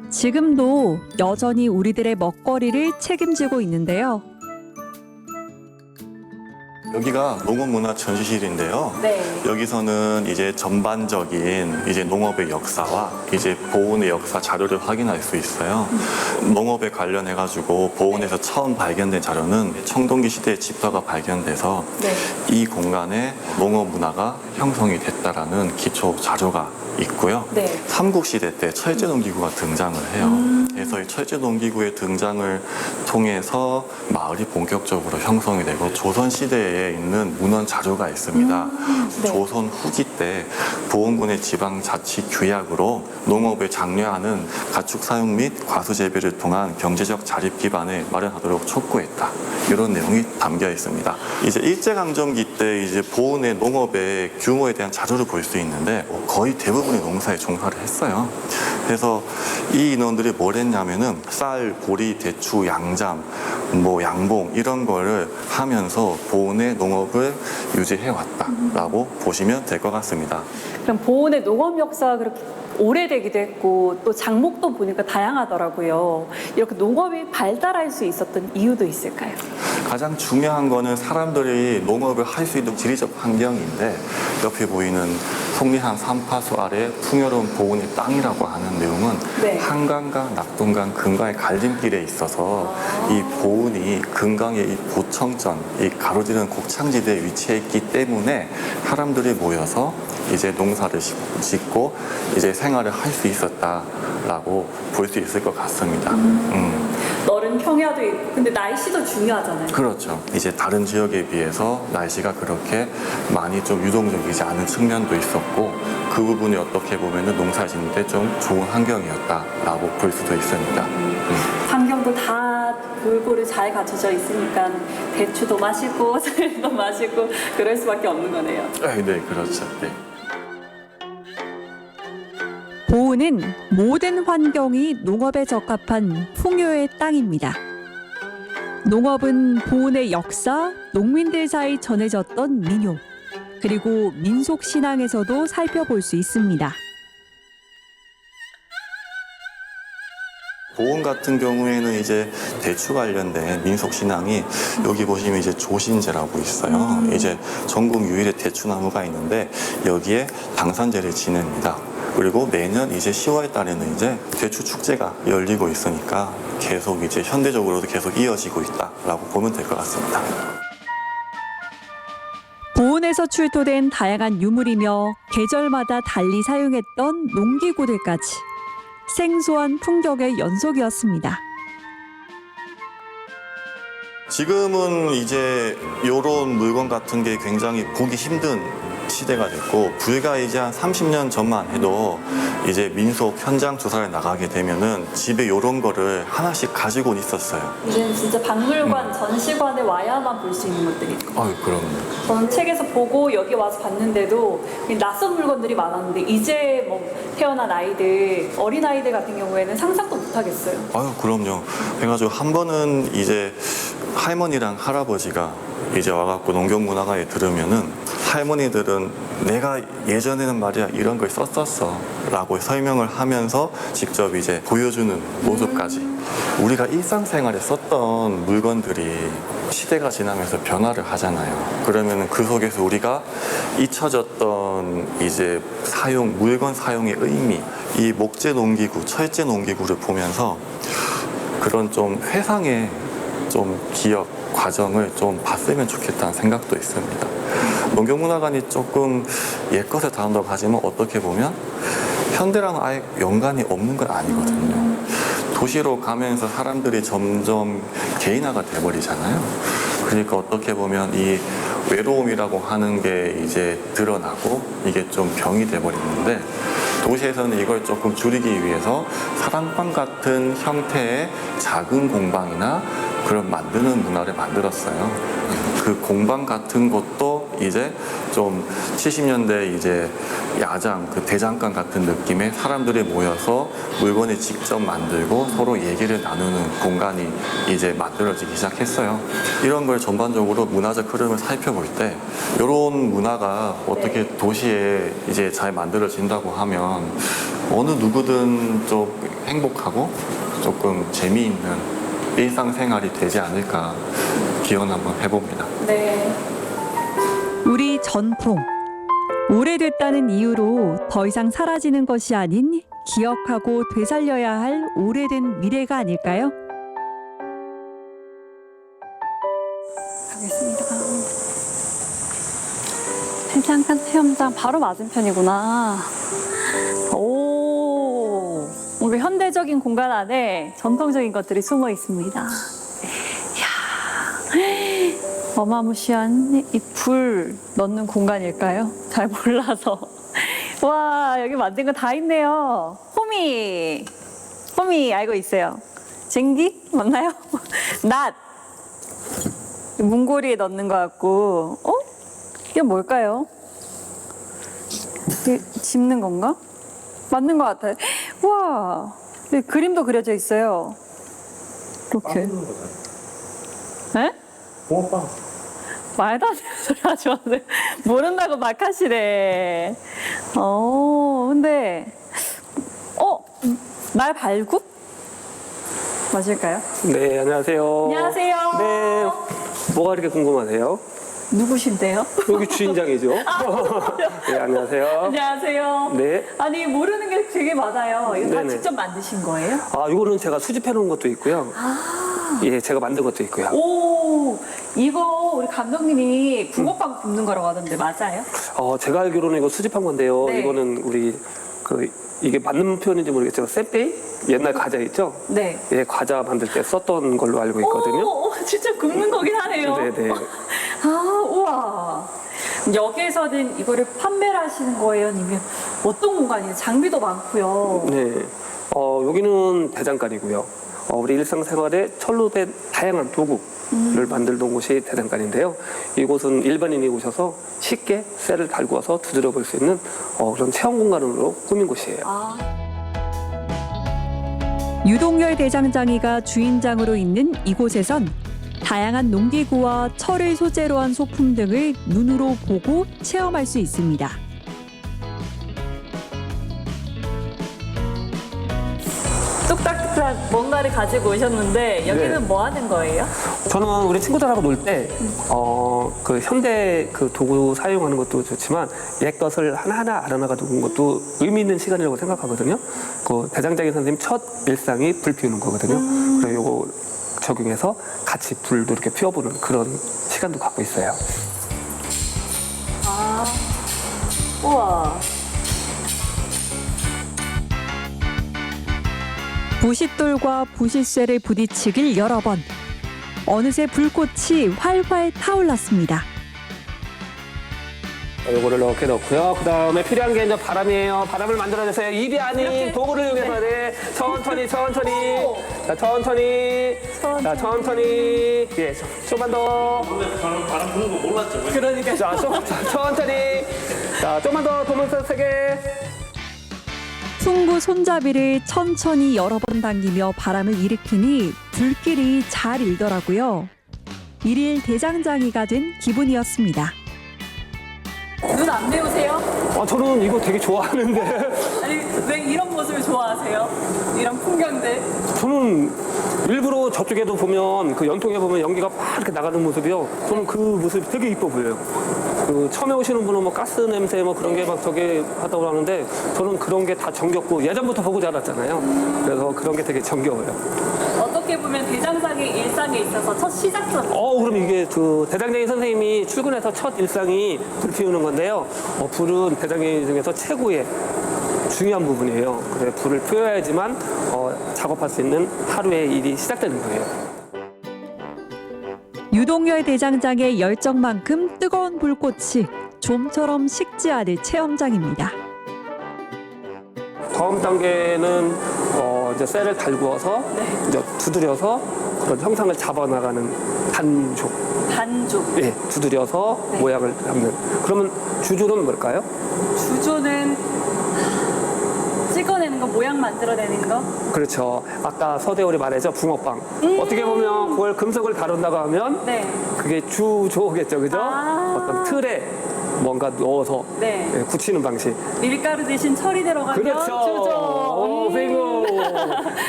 지금도 여전히 우리들의 먹거리를 책임지고 있는데요. 여기가 농업문화 전시실인데요. 네. 여기서는 이제 전반적인 이제 농업의 역사와 이제 보온의 역사 자료를 확인할 수 있어요. 농업에 관련해 가지고 보온에서 처음 발견된 자료는 청동기 시대의 지표가 발견돼서 네. 이 공간에 농업 문화가 형성이 됐다라는 기초 자료가 있고요. 네. 삼국시대 때 철제농기구가 등장을 해요. 그래서 이 철제농기구의 등장을 통해서 마을이 본격적으로 형성이 되고 조선시대에 있는 문헌 자료가 있습니다. 네. 조선 후기 때 보훈군의 지방자치 규약으로 농업에 장려하는 가축 사육 및 과수 재배를 통한 경제적 자립 기반을 마련하도록 촉구했다. 이런 내용이 담겨 있습니다. 이제 일제강점기 때 이제 보훈의 농업의 규모에 대한 자료를 볼 수 있는데 거의 대부분의 농사에 종사를 했어요. 그래서 이 인원들이 뭘 했냐면은 쌀, 보리, 대추, 양잠, 뭐 양봉 이런 거를 하면서 보훈의 농업을 유지해 왔다라고 보시면 될 것 같습니다. 그럼 보온의 농업 역사가 그렇게 오래되기도 했고 또 작목도 보니까 다양하더라고요. 이렇게 농업이 발달할 수 있었던 이유도 있을까요? 가장 중요한 거는 사람들이 농업을 할 수 있는 지리적 환경인데 옆에 보이는 속리산 삼파수 아래 풍요로운 보온의 땅이라고 하는 내용은 네. 한강과 낙동강 근강의 갈림길에 있어서 이 보온이 근강의 이 보청전, 이 가로지르는 곡창지대에 위치해 있기 때문에 사람들이 모여서 이제 농사를 짓고 이제 생활을 할 수 있었다라고 볼 수 있을 것 같습니다. 너른 평야도 있고 근데 날씨도 중요하잖아요. 그렇죠. 이제 다른 지역에 비해서 날씨가 그렇게 많이 좀 유동적이지 않은 측면도 있었고 그 부분이 어떻게 보면은 농사 짓는데 좀 좋은 환경이었다라고 볼 수도 있습니다. 환경도 다 골고루 잘 갖춰져 있으니까 대추도 맛있고 쌀도 맛있고 그럴 수밖에 없는 거네요. 네, 그렇죠. 네. 보은은 모든 환경이 농업에 적합한 풍요의 땅입니다. 농업은 보은의 역사, 농민들 사이 전해졌던 민요, 그리고 민속 신앙에서도 살펴볼 수 있습니다. 보온 같은 경우에는 이제 대추 관련된 민속 신앙이 여기 보시면 이제 조신제라고 있어요. 이제 전국 유일의 대추나무가 있는데 여기에 당산제를 지냅니다. 그리고 매년 이제 10월 달에는 이제 대추 축제가 열리고 있으니까 계속 이제 현대적으로도 계속 이어지고 있다라고 보면 될 것 같습니다. 보은에서 출토된 다양한 유물이며 계절마다 달리 사용했던 농기구들까지 생소한 풍경의 연속이었습니다. 지금은 이제 이런 물건 같은 게 굉장히 보기 힘든 시대가 됐고 불과 이제 한 30년 전만 해도 이제 민속 현장 조사를 나가게 되면은 집에 이런 거를 하나씩 가지고 있었어요. 이제는 진짜 박물관, 전시관에 와야만 볼 수 있는 것들이. 아유, 그럼요. 저는 책에서 보고 여기 와서 봤는데도 낯선 물건들이 많았는데 이제 뭐 태어난 아이들, 어린 아이들 같은 경우에는 상상도 못 하겠어요. 아유, 그럼요. 그래가지고 한 번은 이제 할머니랑 할아버지가 이제 와갖고 농경문화관에 들으면은 할머니들은 내가 예전에는 말이야 이런 걸 썼었어 라고 설명을 하면서 직접 이제 보여주는 모습까지 우리가 일상생활에 썼던 물건들이 시대가 지나면서 변화를 하잖아요. 그러면 그 속에서 우리가 잊혀졌던 이제 사용, 물건 사용의 의미, 이 목재 농기구, 철제 농기구를 보면서 그런 좀 회상의 좀 기억, 과정을 좀 봤으면 좋겠다는 생각도 있습니다. 농경문화관이 조금 옛것을 다룬다고 하지만 어떻게 보면 현대랑 아예 연관이 없는 건 아니거든요. 도시로 가면서 사람들이 점점 개인화가 돼버리잖아요. 그러니까 어떻게 보면 이 외로움이라고 하는 게 이제 드러나고 이게 좀 병이 돼버리는데 도시에서는 이걸 조금 줄이기 위해서 사랑방 같은 형태의 작은 공방이나 그런 만드는 문화를 만들었어요. 그 공방 같은 것도 이제 좀 70년대 이제 야장, 그 대장간 같은 느낌의 사람들이 모여서 물건을 직접 만들고 서로 얘기를 나누는 공간이 이제 만들어지기 시작했어요. 이런 걸 전반적으로 문화적 흐름을 살펴볼 때 이런 문화가 어떻게 도시에 이제 잘 만들어진다고 하면 어느 누구든 좀 행복하고 조금 재미있는 일상생활이 되지 않을까 기원 한번 해봅니다. 네. 우리 전통. 오래됐다는 이유로 더 이상 사라지는 것이 아닌 기억하고 되살려야 할 오래된 미래가 아닐까요? 가겠습니다. 대장간 체험장 바로 맞은편이구나. 오, 뭔가 현대적인 공간 안에 전통적인 것들이 숨어 있습니다. 이야, 어마무시한 이 불 넣는 공간일까요? 잘 몰라서. 와, 여기 만든 거 다 있네요. 호미 알고 있어요. 쟁기 맞나요? 낫. 문고리에 넣는 것 같고, 이게 뭘까요? 이게 집는 건가? 맞는 것 같아요. 와, 그림도 그려져 있어요. 이렇게. 네? 붕어빵. 말도 안 되는 소리 하지 마세요. 모른다고 막 하시네. 근데, 말발굽? 맞을까요? 네, 안녕하세요. 안녕하세요. 네, 뭐가 이렇게 궁금하세요? 누구신데요? 여기 주인장이죠. 네, 안녕하세요. 안녕하세요. 네. 아니, 모르는 게 되게 많아요. 이거 다 네네. 직접 만드신 거예요? 이거는 제가 수집해 놓은 것도 있고요. 예, 제가 만든 것도 있고요. 오, 이거 우리 감독님이 붕어빵 굽는 거라고 하던데 맞아요? 제가 알기로는 이거 수집한 건데요. 네. 이거는 우리 이게 맞는 표현인지 모르겠지만 샌베이? 옛날 과자 있죠? 네. 예, 과자 만들 때 썼던 걸로 알고 있거든요. 오, 진짜 굽는 거긴 하네요. 네네. 우와. 여기에서는 이거를 판매를 하시는 거예요? 아니면 어떤 공간이에요? 장비도 많고요. 네. 여기는 대장간이고요. 우리 일상생활에 철로 된 다양한 도구를 만들던 곳이 대장간인데요. 이곳은 일반인이 오셔서 쉽게 쇠를 달구어서 두드려 볼 수 있는 그런 체험 공간으로 꾸민 곳이에요. 유동열 대장장이가 주인장으로 있는 이곳에선 다양한 농기구와 철을 소재로 한 소품 등을 눈으로 보고 체험할 수 있습니다. 뚝딱뚝딱 뭔가를 가지고 오셨는데 여기는 네. 뭐 하는 거예요? 저는 우리 친구들하고 놀 때, 현대 도구 사용하는 것도 좋지만 옛 것을 하나하나 알아나가는 것도 의미 있는 시간이라고 생각하거든요. 대장장이 선생님 첫 일상이 불 피우는 거거든요. 그래서 요거 적용해서 같이 불도 이렇게 피워보는 그런 시간도 갖고 있어요. 우와. 부싯돌과 부싯쇠를 부딪히길 여러 번. 어느새 불꽃이 활활 타올랐습니다. 요거를 이렇게 넣고요. 그 다음에 필요한 게 이제 바람이에요. 바람을 만들어주세요. 입이 아닌 도구를 이용해서 네. 천천히. 자, 천천히. 자, 천천히. 예, 좀만 더. 저는 바람 부는 거 몰랐죠. 그러니까. 자, 천천히. 자, 좀만 더 도면서 세게. 숭구 손잡이를 천천히 여러 번 당기며 바람을 일으키니 불길이 잘 일더라고요. 일일 대장장이가 된 기분이었습니다. 눈 안 매우세요? 저는 이거 되게 좋아하는데. 아니, 왜 이런 모습을 좋아하세요? 이런 풍경들? 저는 일부러 저쪽에도 보면 그 연통에 보면 연기가 막 이렇게 나가는 모습이요. 저는 그 모습이 되게 이뻐 보여요. 처음에 오시는 분은 뭐 가스 냄새 뭐 그런 게 막 저게 하다고 하는데 저는 그런 게 다 정겹고 예전부터 보고 자랐잖아요. 그래서 그런 게 되게 정겨워요. 어떻게 보면 대장장이 일상에 있어서 첫 시작점. 그럼 이게 대장장이 선생님이 출근해서 첫 일상이 불 피우는 건데요. 불은 대장장이 중에서 최고의 중요한 부분이에요. 그래서 불을 피워야지만 작업할 수 있는 하루의 일이 시작되는 거예요. 유동열 대장장의 열정만큼 뜨거운 불꽃이 좀처럼 식지 않을 체험장입니다. 다음 단계는 이제 쇠를 달구어서 이제 두드려서 그런 형상을 잡아나가는 단조. 단조. 예, 두드려서 모양을 잡는. 그러면 주조는 뭘까요? 주조는 찍어내는 거, 모양 만들어내는 거? 그렇죠. 아까 서대월이 말했죠, 붕어빵. 어떻게 보면 그걸 금속을 다룬다고 하면 그게 주조겠죠, 그죠? 어떤 틀에 뭔가 넣어서 굳히는 방식. 밀가루 대신 철이 들어가면 그렇죠. 주조. 빙고.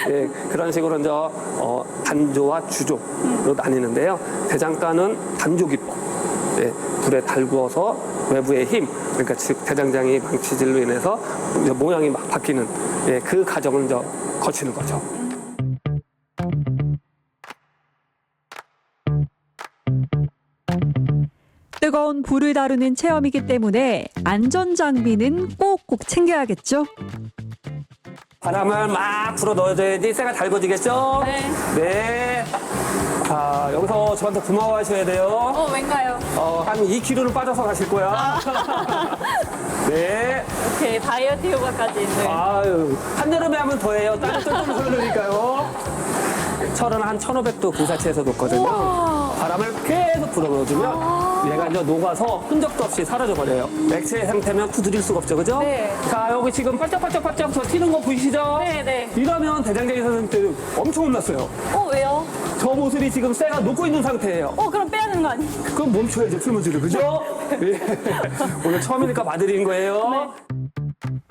예, 그런 식으로 이제 단조와 주조로 나뉘는데요. 대장간은 단조 기법, 예, 불에 달구어서 외부의 힘, 그러니까 즉 대장장이 망치질로 인해서 이제 모양이 막 바뀌는 예, 그 과정을 이제 거치는 거죠. 뜨거운 불을 다루는 체험이기 때문에 안전 장비는 꼭꼭 챙겨야겠죠. 바람을 막 불어 넣어줘야지 쇠가 달궈지겠죠? 네. 자, 여기서 저한테 고마워하셔야 돼요. 왠가요? 한 2kg는 빠져서 가실 거야. 네. 이렇게 다이어트 효과까지 있는. 아유, 한여름에 하면 더해요. 땀이 쫄쫄 흐르니까요. 철은 한 1,500도 근사치에서 녹거든요. 바람을 계속 불어 넣어주면 얘가 이제 녹아서 흔적도 없이 사라져 버려요. 액체 상태면 두드릴 수가 없죠, 그죠? 네. 자, 여기 지금 반짝반짝반짝 저 튀는 거 보이시죠? 네. 이러면 대장장이 선생님들 엄청 혼났어요. 왜요? 저 모습이 지금 쇠가 녹고 있는 상태예요. 그럼 빼야 되는 거 아니에요? 그럼 멈춰야죠, 풀무지를, 그죠? 네. 오늘 처음이니까 봐드린 거예요.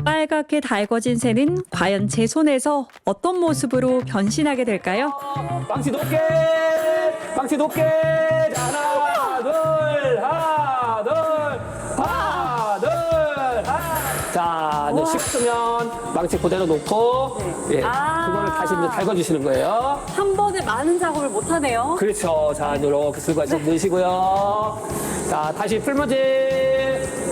빨갛게 달궈진 새는 과연 제 손에서 어떤 모습으로 변신하게 될까요? 망치 높게! 망치 높게! 하나, 둘, 하나, 둘, 하나, 둘, 하나. 자, 이제 식으면 망치 그대로 놓고, 예, 그거를 다시 이제 달궈주시는 거예요. 한 번에 많은 작업을 못 하네요. 그렇죠. 자, 이렇게 슬과시 넣으시고요. 자, 다시 풀무질.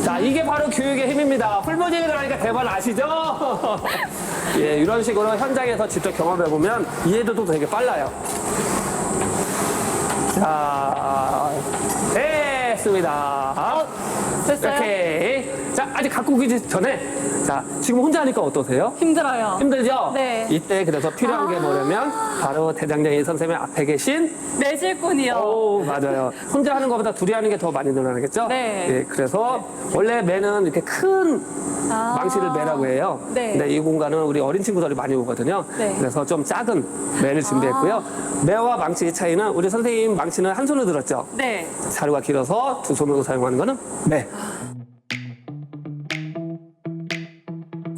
자, 이게 바로 교육의 힘입니다. 풀무질을 하니까 대만 아시죠? 예, 이런 식으로 현장에서 직접 경험해보면 이해도도 되게 빨라요. 자, 됐습니다. 됐어요? 오케이. 자, 아직 갖고 오기 전에, 자, 지금 혼자 하니까 어떠세요? 힘들어요. 힘들죠? 네. 이때 그래서 필요한 게 뭐냐면 바로 대장장이 선생님 앞에 계신 매질꾼이요. 오, 맞아요. 혼자 하는 것보다 둘이 하는 게 더 많이 늘어나겠죠? 네. 예, 그래서 원래 매는 이렇게 큰 망치를 매라고 해요. 네. 근데 이 공간은 우리 어린 친구들이 많이 오거든요. 네. 그래서 좀 작은 매를 준비했고요. 매와 망치의 차이는 우리 선생님 망치는 한 손으로 들었죠? 네. 자루가 길어서 두 손으로 사용하는 거는 매.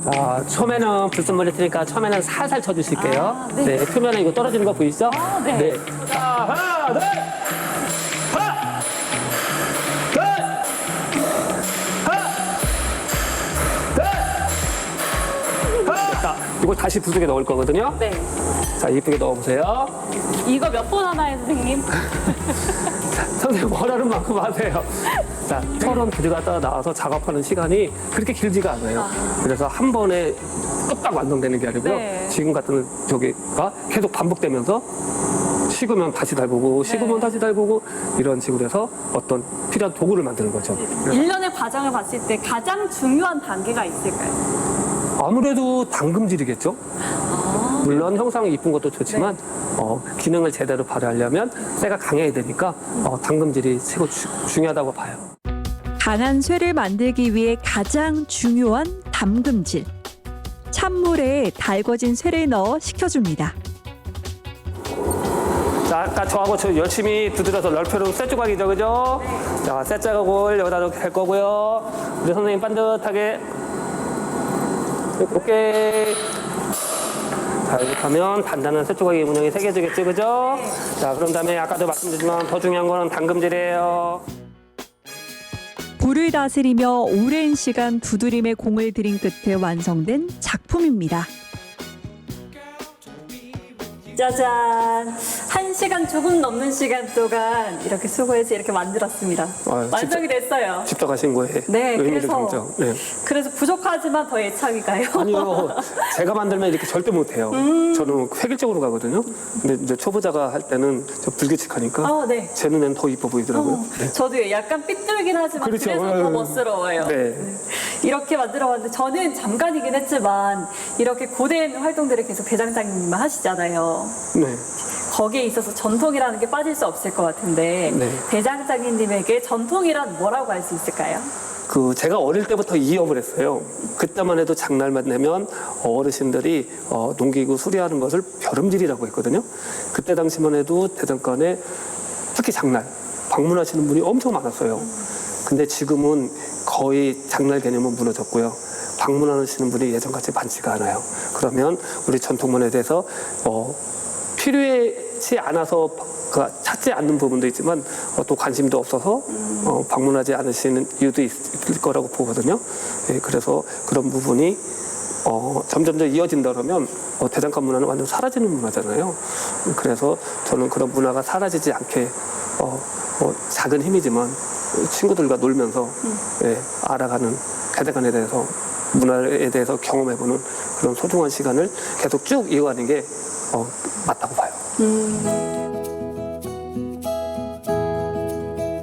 자, 처음에는 불순물이 있으니까 처음에는 살살 쳐주실게요. 네. 표면에 이거 떨어지는 거 보이시죠? 네. 자, 하나, 둘! 하나! 둘! 하나! 둘! 하나! 자, 이거 다시 불 속에 넣을 거거든요. 네. 자, 이쁘게 넣어보세요. 이거 몇 번 하나요, 선생님? 선생님 원하는 만큼 하세요. 자, 철은 가져갔다가 나와서 작업하는 시간이 그렇게 길지가 않아요. 그래서 한 번에 뚝딱 완성되는 게 아니고요. 네. 지금 같은 저기가 계속 반복되면서 식으면 다시 달구고 식으면 다시 달구고 이런 식으로 해서 어떤 필요한 도구를 만드는 거죠. 일련의 과정을 봤을 때 가장 중요한 단계가 있을까요? 아무래도 당금질이겠죠. 물론 형상이 이쁜 것도 좋지만 기능을 제대로 발휘하려면 쇠가 강해야 되니까 당금질이 최고 중요하다고 봐요. 강한 쇠를 만들기 위해 가장 중요한 담금질. 찬물에 달궈진 쇠를 넣어 식혀줍니다. 자, 아까 저하고 저 열심히 두드려서 넓혀놓은 쇠 조각이죠, 그죠? 자, 쇠 자국을 여기다 이렇게 할 거고요. 우리 선생님 반듯하게 이렇게. 자, 이렇게 하면 단단한 쇠 조각이 운영이 새겨지겠죠, 그죠? 자, 그런 다음에 아까도 말씀드렸지만 더 중요한 거는 당금질이에요. 불을 다스리며 오랜 시간 두드림에 공을 들인 끝에 완성된 작품입니다. 짜잔! 1시간 조금 넘는 시간 동안 이렇게 수고해서 이렇게 만들었습니다. 완성이 됐어요. 직접 하신 거예요. 네, 의미를 그래서 담죠. 네. 그래서 부족하지만 더 애착이 가요. 아니요, 제가 만들면 이렇게 절대 못해요. 저는 획일적으로 가거든요. 근데 이제 초보자가 할 때는 좀 불규칙하니까 네. 제 눈엔 더 이뻐 보이더라고요. 네. 저도 약간 삐뚤긴 하지만 그렇죠. 그래서 더 멋스러워요. 네. 이렇게 만들어봤는데 저는 잠깐이긴 했지만 이렇게 고된 활동들을 계속 대장장님만 하시잖아요. 네. 거기에 있어서 전통이라는 게 빠질 수 없을 것 같은데 네. 대장장님에게 전통이란 뭐라고 할 수 있을까요? 제가 어릴 때부터 이업을 했어요. 그때만 해도 장날만 되면 어르신들이 농기구 수리하는 것을 벼름질이라고 했거든요. 그때 당시만 해도 대장간에 특히 장날 방문하시는 분이 엄청 많았어요. 근데 지금은 거의 장날 개념은 무너졌고요. 방문하시는 분이 예전같이 많지가 않아요. 그러면 우리 전통문화에 대해서 필요에 익숙하지 않아서 찾지 않는 부분도 있지만 또 관심도 없어서 방문하지 않으시는 이유도 있을 거라고 보거든요. 예, 그래서 그런 부분이 점점 이어진다 그러면 대장간 문화는 완전 사라지는 문화잖아요. 그래서 저는 그런 문화가 사라지지 않게 작은 힘이지만 친구들과 놀면서 예, 알아가는 대장간에 대해서 문화에 대해서 경험해보는 그런 소중한 시간을 계속 쭉 이어가는 게 맞다고 봐요.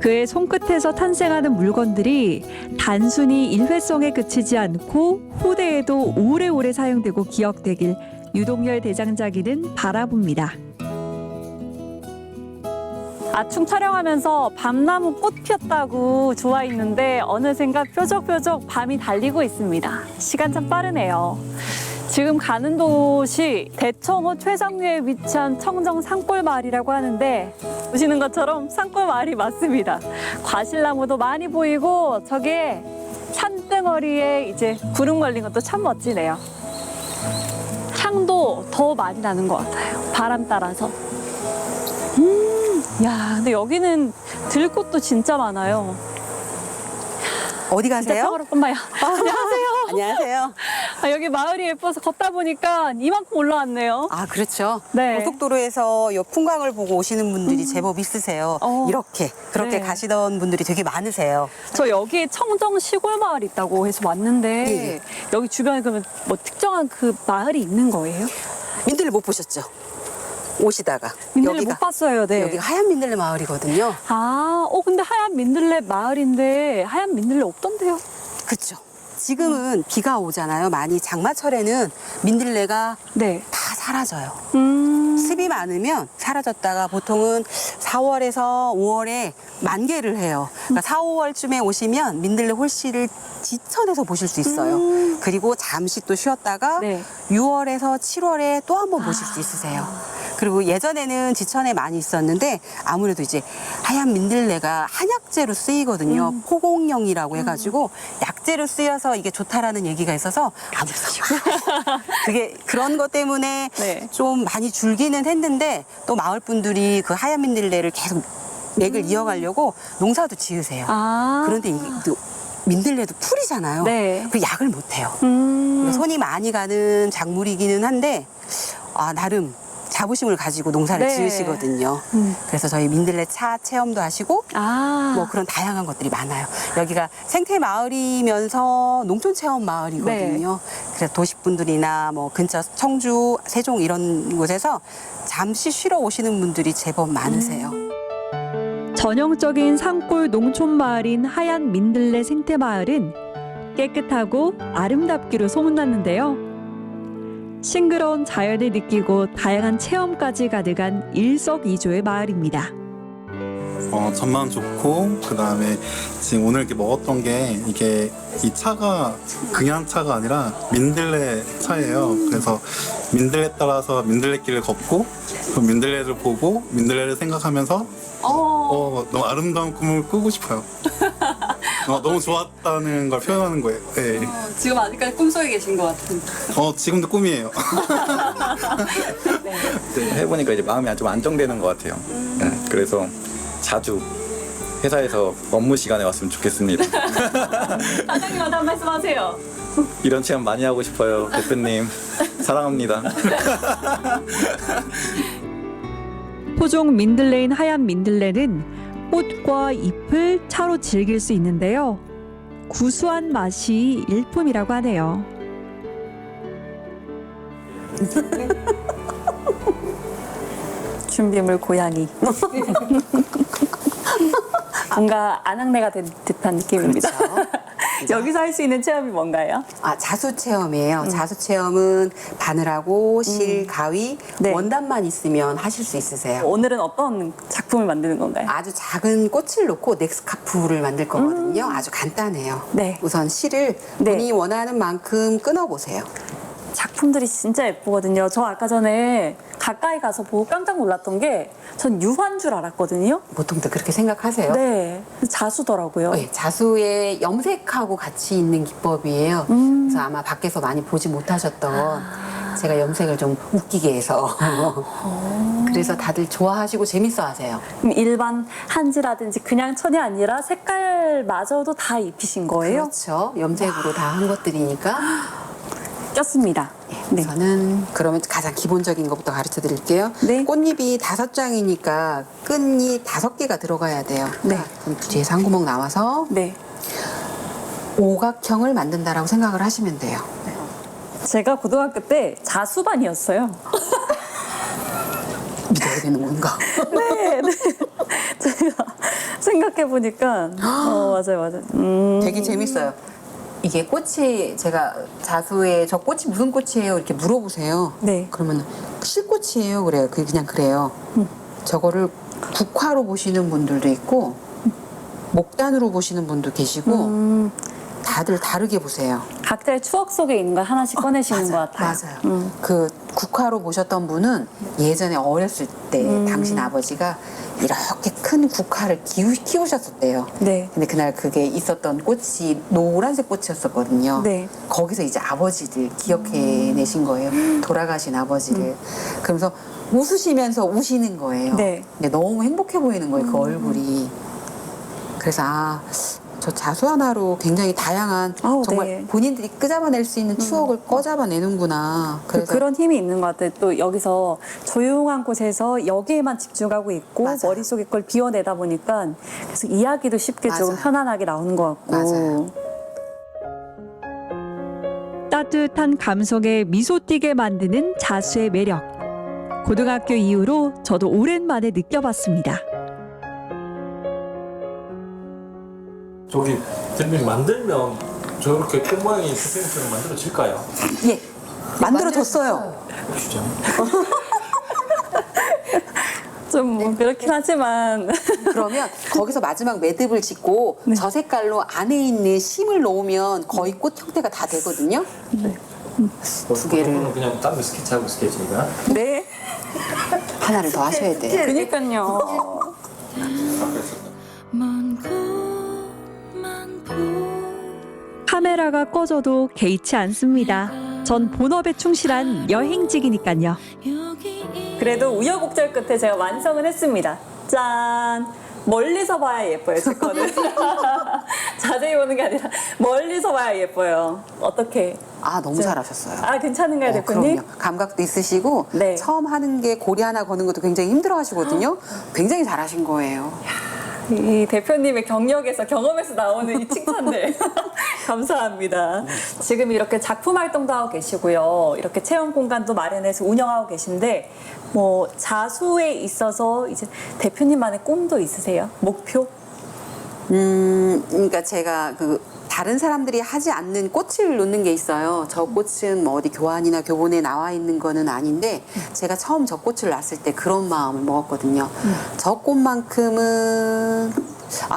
그의 손끝에서 탄생하는 물건들이 단순히 일회성에 그치지 않고 후대에도 오래오래 사용되고 기억되길 유동열 대장장이는 바라봅니다. 아충 촬영하면서 밤나무 꽃 피었다고 좋아했는데 어느샌가 뾰족뾰족 밤이 달리고 있습니다. 시간 참 빠르네요. 지금 가는 곳이 대청호 최정류에 위치한 청정 산골마을이라고 하는데 보시는 것처럼 산골마을이 맞습니다. 과실나무도 많이 보이고 저게 산등어리에 이제 구름 걸린 것도 참 멋지네요. 향도 더 많이 나는 것 같아요. 바람 따라서. 야, 근데 여기는 들꽃도 진짜 많아요. 어디 가세요? 평화롭구만요. 안녕하세요. 안녕하세요. 여기 마을이 예뻐서 걷다 보니까 이만큼 올라왔네요. 아, 그렇죠. 네. 고속도로에서 요 풍광을 보고 오시는 분들이 제법 있으세요. 그렇게 네. 가시던 분들이 되게 많으세요. 저 여기 청정 시골 마을 있다고 해서 왔는데 여기 주변에 그러면 뭐 특정한 그 마을이 있는 거예요? 민들레 못 보셨죠? 오시다가 민들레 못 봤어요. 네. 여기가 하얀 민들레 마을이거든요. 아, 근데 하얀 민들레 마을인데 하얀 민들레 없던데요? 그렇죠. 지금은 비가 오잖아요. 많이 장마철에는 민들레가 다 사라져요. 습이 많으면 사라졌다가 보통은 4월에서 5월에 만개를 해요. 그러니까 4, 5월쯤에 오시면 민들레 홀씨를 지천에서 보실 수 있어요. 그리고 잠시 또 쉬었다가 6월에서 7월에 또 한 번 보실 수 있으세요. 그리고 예전에는 지천에 많이 있었는데 아무래도 이제 하얀 민들레가 한약재로 쓰이거든요. 포공령이라고 해가지고 약재로 쓰여서 이게 좋다라는 얘기가 있어서 아무래도 그게 그런 것 때문에 좀 많이 줄기는 했는데 또 마을 분들이 그 하얀 민들레를 계속 맥을 이어가려고 농사도 지으세요. 그런데 이게 또 민들레도 풀이잖아요. 그 약을 못 해요. 손이 많이 가는 작물이기는 한데 나름 자부심을 가지고 농사를 지으시거든요. 그래서 저희 민들레 차 체험도 하시고 뭐 그런 다양한 것들이 많아요. 여기가 생태 마을이면서 농촌 체험 마을이거든요. 그래서 도시분들이나 뭐 근처 청주, 세종 이런 곳에서 잠시 쉬러 오시는 분들이 제법 많으세요. 전형적인 산골 농촌 마을인 하얀 민들레 생태 마을은 깨끗하고 아름답기로 소문났는데요. 싱그러운 자연을 느끼고 다양한 체험까지 가득한 일석이조의 마을입니다. 전망 좋고 그다음에 지금 오늘 이렇게 먹었던 게 이게 이 차가 그냥 차가 아니라 민들레 차예요. 그래서 민들레 따라서 민들레길을 걷고 그 민들레를 보고 민들레를 생각하면서 너무 아름다운 꿈을 꾸고 싶어요. 너무 좋았다는 걸 표현하는 거예요. 네. 지금 아직까지 꿈속에 계신 것 같은데. 지금도 꿈이에요. 해보니까 이제 마음이 좀 안정되는 것 같아요. 그래서 자주 회사에서 업무 시간에 왔으면 좋겠습니다. 사장님한테 한 말씀 하세요. 이런 체험 많이 하고 싶어요. 대표님 사랑합니다. 토종 민들레인 하얀 민들레는 꽃과 잎을 차로 즐길 수 있는데요. 구수한 맛이 일품이라고 하네요. 준비물 고양이. 뭔가 안악내가 된 듯한 느낌입니다. 여기서 할 수 있는 체험이 뭔가요? 자수 체험이에요. 자수 체험은 바늘하고 실, 가위, 원단만 있으면 하실 수 있으세요. 오늘은 어떤 작품을 만드는 건가요? 아주 작은 꽃을 놓고 넥스카프를 만들 거거든요. 아주 간단해요. 우선 실을 본인이 원하는 만큼 끊어보세요. 작품들이 진짜 예쁘거든요. 저 아까 전에 가까이 가서 보고 깜짝 놀랐던 게 전 유화인 줄 알았거든요. 보통도 그렇게 생각하세요? 네. 자수더라고요. 네, 자수에 염색하고 같이 있는 기법이에요. 그래서 아마 밖에서 많이 보지 못하셨던 제가 염색을 좀 웃기게 해서 그래서 다들 좋아하시고 재밌어하세요. 그럼 일반 한지라든지 그냥 천이 아니라 색깔마저도 다 입히신 거예요? 그렇죠. 염색으로 다 한 것들이니까. 꼈습니다. 네. 저는 그러면 가장 기본적인 것부터 가르쳐 드릴게요. 꽃잎이 5장이니까 끈이 5개가 들어가야 돼요. 네. 그럼 뒤에서 한 구멍 나와서 오각형을 만든다라고 생각을 하시면 돼요. 제가 고등학교 때 자수반이었어요. 믿어야 되는 건가? 네. 제가 생각해보니까 맞아요. 되게 재밌어요. 이게 꽃이 제가 자수에 저 꽃이 무슨 꽃이에요? 이렇게 물어보세요. 네. 그러면 실꽃이에요. 그래요. 그냥 그래요. 저거를 국화로 보시는 분들도 있고 목단으로 보시는 분도 계시고 다들 다르게 보세요. 각자의 추억 속에 있는 걸 하나씩 꺼내시는 것 같아요. 맞아요. 그 국화로 보셨던 분은 예전에 어렸을 때 당신 아버지가 이렇게 큰 국화를 키우셨었대요. 네. 근데 그날 그게 있었던 꽃이 노란색 꽃이었었거든요. 네. 거기서 이제 아버지를 기억해내신 거예요. 돌아가신 아버지를. 그러면서 웃으시면서 우시는 거예요. 네. 근데 너무 행복해 보이는 거예요. 그 얼굴이. 그래서 저 자수 하나로 굉장히 다양한 정말 본인들이 끄잡아낼 수 있는 추억을 꺼잡아내는구나. 그래서 그런 힘이 있는 것 같아요. 또 여기서 조용한 곳에서 여기에만 집중하고 있고 머릿속에 걸 비워내다 보니까 그래서 이야기도 쉽게 좀 편안하게 나오는 것 같고. 따뜻한 감성에 미소 띠게 만드는 자수의 매력. 고등학교 이후로 저도 오랜만에 느껴봤습니다. 저기 대표님 만들면 저렇게 꽃 모양이 대표님처럼 만들어질까요? 예, 만들어졌어요. 진짜? 좀 그렇긴 하지만 그러면 거기서 마지막 매듭을 짓고 저 색깔로 안에 있는 심을 놓으면 거의 꽃 형태가 다 되거든요. 두 개를 그냥 딴 거 스케치하고 스케치니까. 네. 하나를 더 하셔야 돼요. 그러니까요. 카메라가 꺼져도 개의치 않습니다. 전 본업에 충실한 여행직이니까요. 그래도 우여곡절 끝에 제가 완성을 했습니다. 짠! 멀리서 봐야 예뻐요, 제 거는. 자세히 보는 게 아니라 멀리서 봐야 예뻐요. 어떻게? 너무 잘하셨어요. 괜찮은가요, 대표님? 그럼요. 감각도 있으시고 처음 하는 게 고리 하나 거는 것도 굉장히 힘들어 하시거든요. 굉장히 잘하신 거예요. 이 대표님의 경력에서 경험에서 나오는 이 칭찬들 감사합니다. 지금 이렇게 작품 활동도 하고 계시고요. 이렇게 체험 공간도 마련해서 운영하고 계신데 뭐 자수에 있어서 이제 대표님만의 꿈도 있으세요? 목표? 그러니까 제가 다른 사람들이 하지 않는 꽃을 놓는 게 있어요. 저 꽃은 뭐 어디 교환이나 교본에 나와 있는 거는 아닌데 제가 처음 저 꽃을 놨을 때 그런 마음을 먹었거든요. 저 꽃만큼은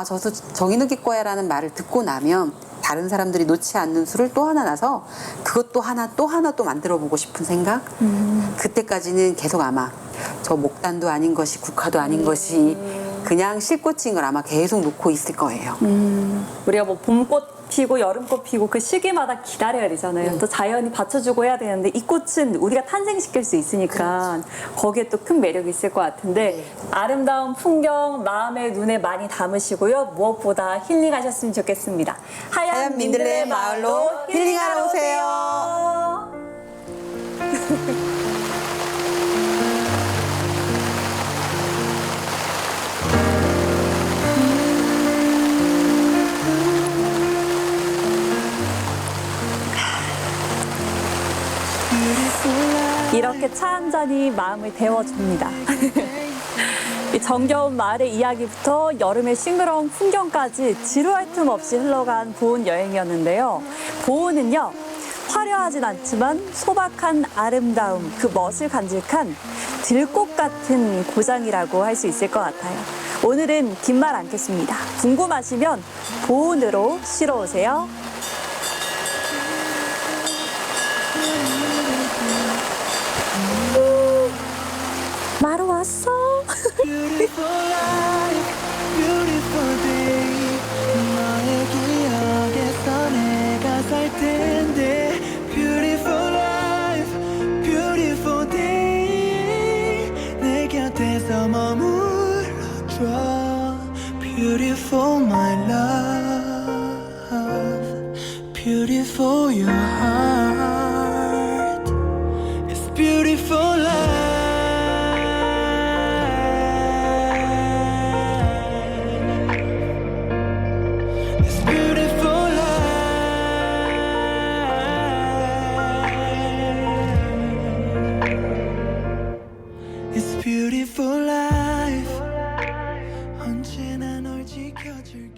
저도 정인우기 거야라는 말을 듣고 나면 다른 사람들이 놓지 않는 수를 또 하나 놔서 그것도 하나 또 만들어 보고 싶은 생각. 그때까지는 계속 아마 저 목단도 아닌 것이 국화도 아닌 것이 그냥 실꽃인 걸 아마 계속 놓고 있을 거예요. 우리가 뭐 봄꽃 피고 여름꽃 피고 그 시기마다 기다려야 되잖아요. 또 자연이 받쳐주고 해야 되는데 이 꽃은 우리가 탄생시킬 수 있으니까 거기에 또 큰 매력이 있을 것 같은데 아름다운 풍경 마음의 눈에 많이 담으시고요. 무엇보다 힐링하셨으면 좋겠습니다. 하얀 민들레 마을로 힐링하러 오세요. 이렇게 차 한 잔이 마음을 데워줍니다. 이 정겨운 마을의 이야기부터 여름의 싱그러운 풍경까지 지루할 틈 없이 흘러간 보은 여행이었는데요. 보은은요, 화려하진 않지만 소박한 아름다움, 그 멋을 간직한 들꽃 같은 고장이라고 할 수 있을 것 같아요. 오늘은 긴 말 않겠습니다. 궁금하시면 보은으로 쉬러 오세요. 마루 왔어. Beautiful life, beautiful day. 너의 기억에서 내가 살 텐데. Beautiful life, beautiful beautiful, my love. Beautiful, your heart. It's beautiful life. It's beautiful life. It's beautiful life. 언제나 널 지켜줄게.